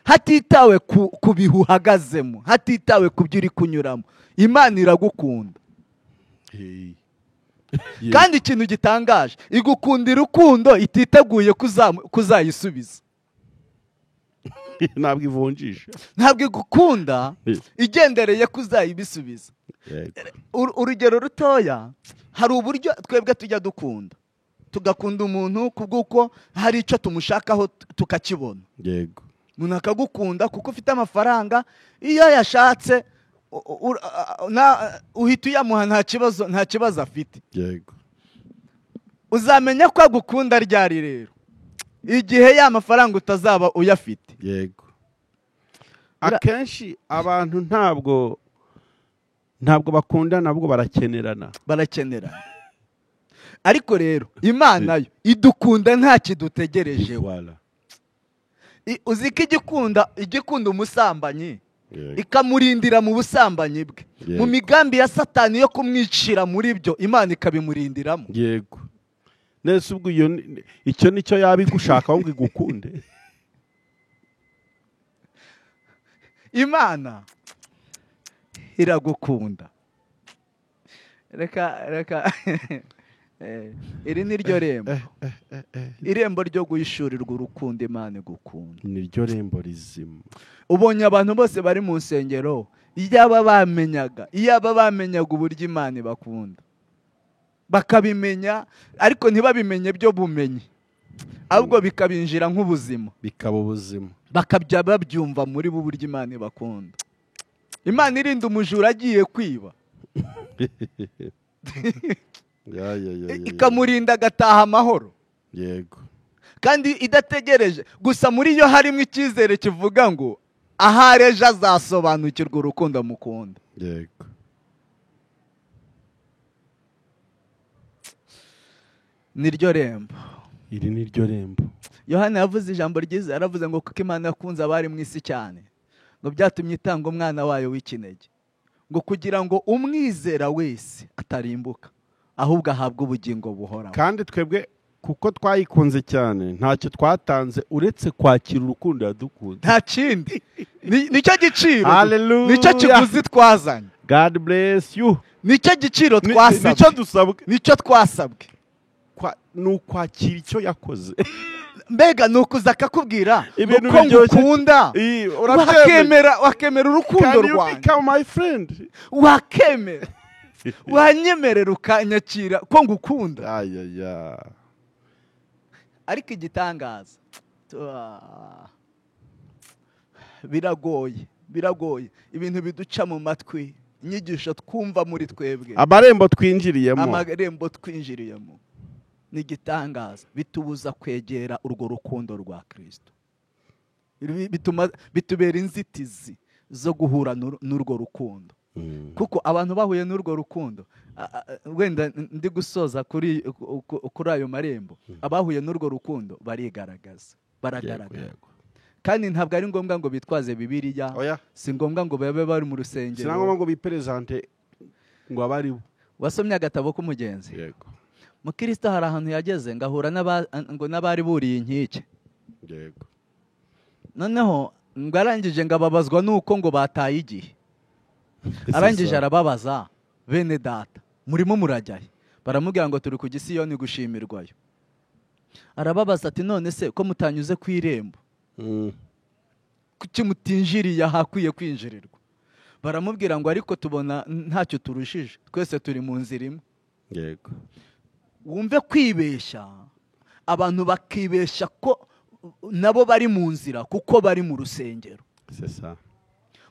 hatitawe ku bihe uhagazemo, hatitawe ku byo uri kunyuramo, Imana iragukunda. Kandi ikintu gitangaje, igukundira urukundo ititeguye kuzayisubiza. Ntabwo ivunjisha, ntabwo igukunda igendereye kuzayibisubiza. Urugero rutoya, hari uburyo twebwe tujya dukunda, tugakunda umuntu kubw'uko hari icyo tumushakaho tukakibona. Yego. Umuntu akagukunda kuko ufite amafaranga, iyo yashatse uhita uyamuha nta kibazo afite. Yego. Uzamenya ko agukunda ryari rero? Igihe ya mafaranga utazaba uyafite. Yego. Akenshi abantu ntabwo bakundana, nabwo barakenerana. Ariko rero Imana yo idukunda nta kidutegereje. Uzi ko igikunda umusambanyi, ikamurindira mu busambanyi bwe, mu migambi ya Satani yo kumwicira muri byo, Imana ikabimurindiramo. Yego. Nese ubwo icyo nicyo yabigushaka ngo igukunde. Imana iragukunda. Reka iri ni ryo rembo, irembo ryo guhishurirwa urukundo Imana igukunda. Ni ryo rembo rizima. Ubonye abantu bose bari mu nsengero, iyaba bamenyaga uburyo Imana ibakunda, bakabimenya, ariko ntibabimenye byo bumenyi, ahubwo bikabinjira nk'ubuzima, bikaba ubuzima, bakabya babyumva muri bo uburyo Imana ibakunda. Imana irinda umujura agiye kwiba, ikamurinda agataha amahoro. Yego. Kandi idategereje gusa, muri yo harimo icyizere kivuga ngo ahari ejo azasobanukirwa urukundo mukunda. Yego. Ni ryo rembo. Iri ni ryo rembo. Yohana yavuze ijambo ryiza, yaravuze ngo kuko Imana yakunze abari mu isi cyane, ngo byatumye itanga umwana wayo w'ikinege, ngo kugira ngo umwizera wese atarimbuka, ahubwo ahabwe ubugingo buhoraho. Kandi twebwe kuko twayikunze cyane, ntacyo twatanze uretse kwakira urukundo yadukunze. Nta kindi. Nicyo giciro. Hallelujah. Nicyo kiguzi twazanye. God bless you. Nicyo giciro twasabwe. Nicyo dusabwe. Nicyo twasabwe. Ni ukwakira icyo yakoze. Mbega ni ukuza akakubwira ibintu ko ngukunda, wakemera urukundo rwanjye. Can you become my friend? Wakemera. Wanyemerera ukanyakira ko ngukunda. Ariko igitangaza, biragoye ibintu biduca mu matwi, inyigisho twumva muri twebwe, amarembo twinjiriyemo, ni igitangaza, bitubuza kwegera urwo rukundo rwa Kristo. Bitubera inzitizi zo guhura n'urwo rukundo. Kuko abantu bahuye n'urwo rukundo, wenda ndi gusoza kuri ayo marembo, abahuye n'urwo rukundo baragaragara. kandi ntabwo ari ngombwa ngo bitwaze Bibiliya, si ngombwa ngo babe bari mu rusengero, si ngombwa ngo bipresente ngo abari bo. Wasomye agatabo k'umugenzi? Yego. Mukristo hari ahantu yageze ngahura n'abari buriye inkike. Yego. Noneho ngo arangije ngababazwa nuko ngo bataye igihe. Arangije arababaza, bene data murimo murajyahe? Baramubwira ngo turi ku Gisiyoni gushimirwayo. Arababaza ati none se ko mutanyuze ku irembo, kuki mutinjiriye ahakwiye kwinjirirwa? Baramubwira ngo ariko tubona ntacyo turushije, twese turi mu nzira imwe. Yego. Wumve kwibeshya, abantu bakibeshya ko nabo bari mu nzira kuko bari mu rusengero. C'est ça.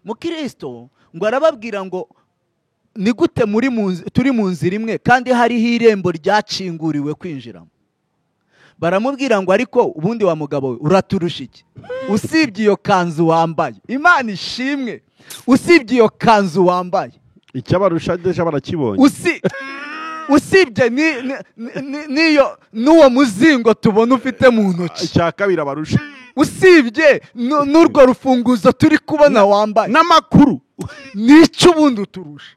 Mukristo ngo arababwira ngo ni gute turi mu nzira imwe kandi hariho irembo ryacinguriwe kwinjiramo. Baramubwira ngo ariko ubundi wa mugabo we uraturusha iki? Usibye iyo kanzu wambaye, Imana ishimwe, usibye iyo kanzu wambaye, icyabarusha deje barakibonye. Usibye niyo n'uwo muzingo tubona ufite mu ntoki, icya kabiri abarusha. Usibye n'urwo rufunguzo turi kubona wambaye, n'amakuru, n'icyo ubundi uturusha.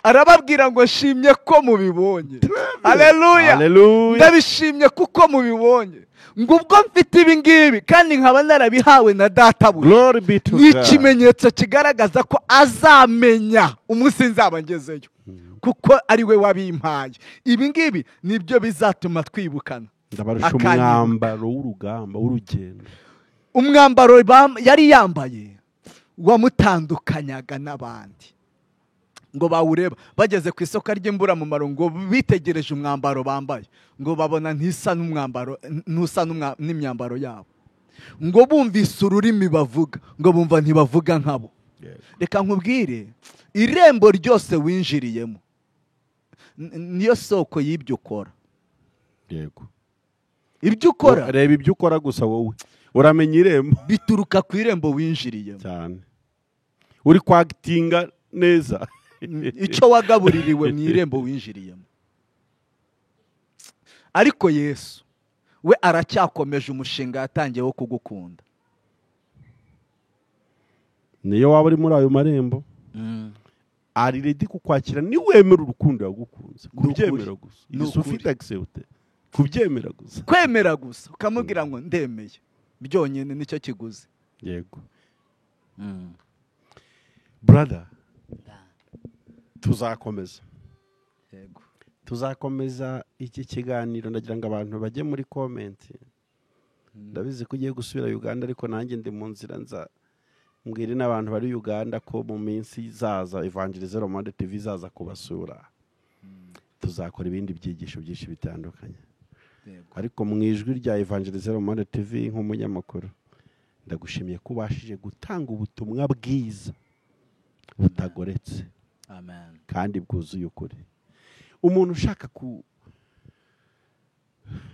Arababwira ngo shimye ko mubibonye. Haleluya. Ndabishimye kuko mubibonye. Ngo ubwo mfite ibi ngibi kandi nkaba narabihawe na data buri. Glory be to God. N'ikimenyetso kigaragaza ko azamenya umunsi nzaba ngezeyo, kuko ari we wabimpaye. Ibi ngibi nibyo bizatuma twibukana. Ndabarusha umwambaro w'urugamba w'urugendo. Umwambaro yari yambaye wamutandukanyaga n'abandi. Ngo bawureba bageze ku isoko ry'imburamumaro, ngo bitegereje umwambaro bambaye, ngo babona ntisa n'imyambaro yabo. Ngo bumvise ururimi bavuga, ngo bumva ntibavuga nkabo. Reka nkubwire, irembo ryose winjiriyemo niyo soko y'ibyo ukora. Yego. Ibyo ukora, reba ibyo ukora gusa wowe uramenya irembo, bituruka ku irembo winjiriyemo cyane. Uri kwagitinga neza icyo wagabuririwe mu irembo winjiriyemo. Ariko Yesu we aracyakomeje umushinga yatangiye wo kugukunda. Niyo waba uri muri ayo marembo, ari ready kukwakira niwemera urukundo yagukunze. Kubyemera gusa, isufite accepte, kubyemera gusa, kwemera gusa, ukamubwira ngo ndemeye, byonyine nicyo kiguzi. Yego. Brother, tuzakomeza. Yego. Tuzakomeza iki kiganiro. Ndagira ngo abantu bajye muri comment. Ndabizi ko ugiye gusubira Uganda, ariko nanjye ndi mu nzira nza mbwire n'abantu bari Uganda ko mu minsi izaza Evangélisez le Monde TV izaza kubasura. Tuzakora ibindi byigisho byinshi bitandukanye. Ariko mu ijwi rya Evangélisez le Monde TV nk'umunyamakuru, ndagushimiye ko ubashije gutanga ubutumwa bwiza butagoretse. Amen. Kandi bwuzuye ukuri. Umuntu ushaka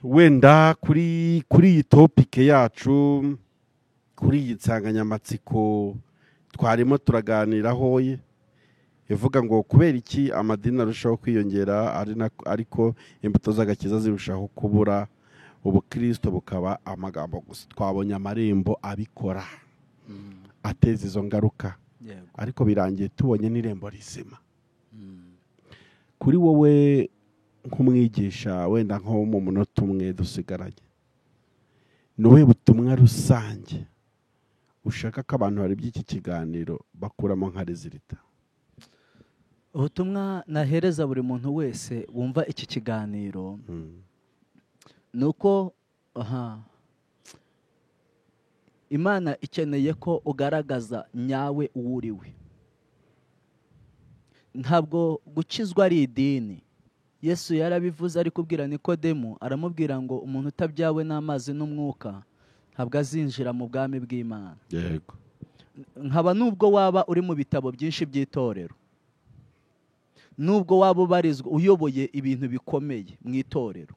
wenda kuri iyi topic yacu, kuri iyi nsanganyamatsiko twarimo turaganiraho, ivuga ngo kubera iki amadini arushaho kwiyongera ariko imbuto z'agakiza zirushaho kubura, ubukristo bukaba amagambo gusa. Twabonye amarembo abikora ateza izo ngaruka. Ariko birangiye tubonye n'irembo rizima. Kuri wowe nk'umwigisha, wenda nko mu munota umwe dusigaranye, ni ubuhe butumwa rusange ushaka ko abantu bari by'iki kiganiro bakuramo nka rezilita? Ubutumwa nahereza buri muntu wese wumva iki kiganiro ni uko Imana ikeneye ko ugaragaza nyawe uwo uriwe. Ntabwo gukizwa ari idini. Yesu yarabivuze ari kubwira Nikodemu, aramubwira ngo umuntu utabyawe n'amazi n'umwuka ntabwo azinjira mu bwami bw'Imana. Yego. Nkaba nubwo waba uri mu bitabo byinshi by'itorero, nubwo waba ubarizwa uyoboye ibintu bikomeye mu itorero,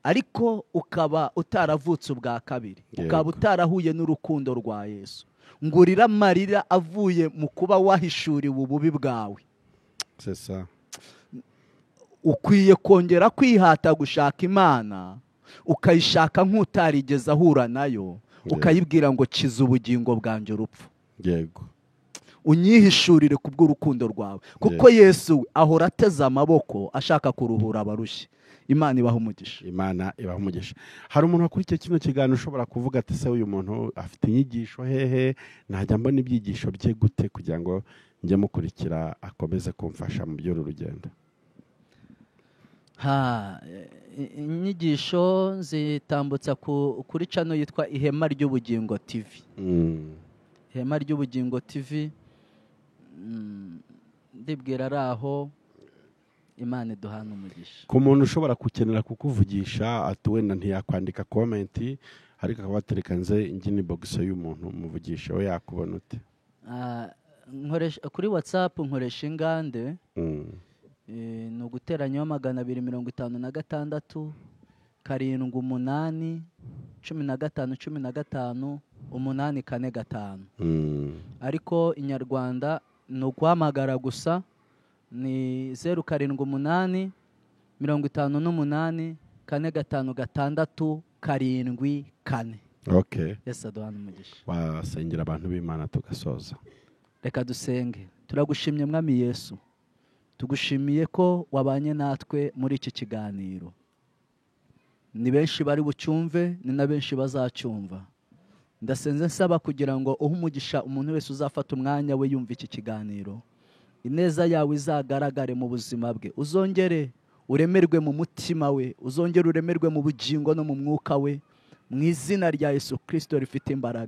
ariko ukaba utaravutse ubwa kabiri, ukaba utarahuye n'urukundo rwa Yesu, ngo urira amarira avuye mu kuba wahishuriwe ububi bwawe, ukwiye kongera kwihata gushaka Imana, ukayishaka nk'utarigeze ahura nayo, ukayibwira ngo kiza ubugingo bwanjye urupfu, yego, unyihishurire ku bw'urukundo rwawe, kuko Yesu we ahora ateze amaboko ashaka kuruhura abarushye. Imana ibaha umugisha. Imana ibaha umugisha. Hari umuntu wakurikiye kino kiganiro ushobora kuvuga ati se uyu muntu afite inyigisho hehe, najya mbona ibyigisho bye gute kugira ngo njye mukurikira akomeze kumfasha mu by'uru rugendo? Inyigisho zitambutsa kuri channel yitwa Ihema ry'Ubugingo TV. Ihema ry'Ubugingo TV, ndibwira ari aho. Imana iduhana umugisha. Ku muntu ushobora gukenera kukuvugisha ati wenda ntiyakwandika comment ariko akaba atereka nze ingini box y'umuntu umuvugisha we yakubona ute? Kuri WhatsApp nkoresha ingande, ni uguteranya 256 78 15 845. Ariko inyarwanda ni uguhamagara gusa, ni 078 58 456 74. Okay. Yes, aduhana umugisha. Wasengera abantu b'Imana tugasoza. Reka dusenge. Turagushimye Mwami Yesu, tugushimiye ko wabanye natwe muri iki kiganiro. Ni benshi bari bucyumve, ni na benshi bazacyumva. Ndasenze nsaba kugira ngo umugisha umuntu wese uzafata umwanya we yumva iki kiganiro, ineza yawe izagaragare mu buzima bwe, uzongere uremerwe mu mutima we, uzongere uremerwe mu bugingo no mu mwuka we, mu izina rya Yesu Kristo rifite imbaraga.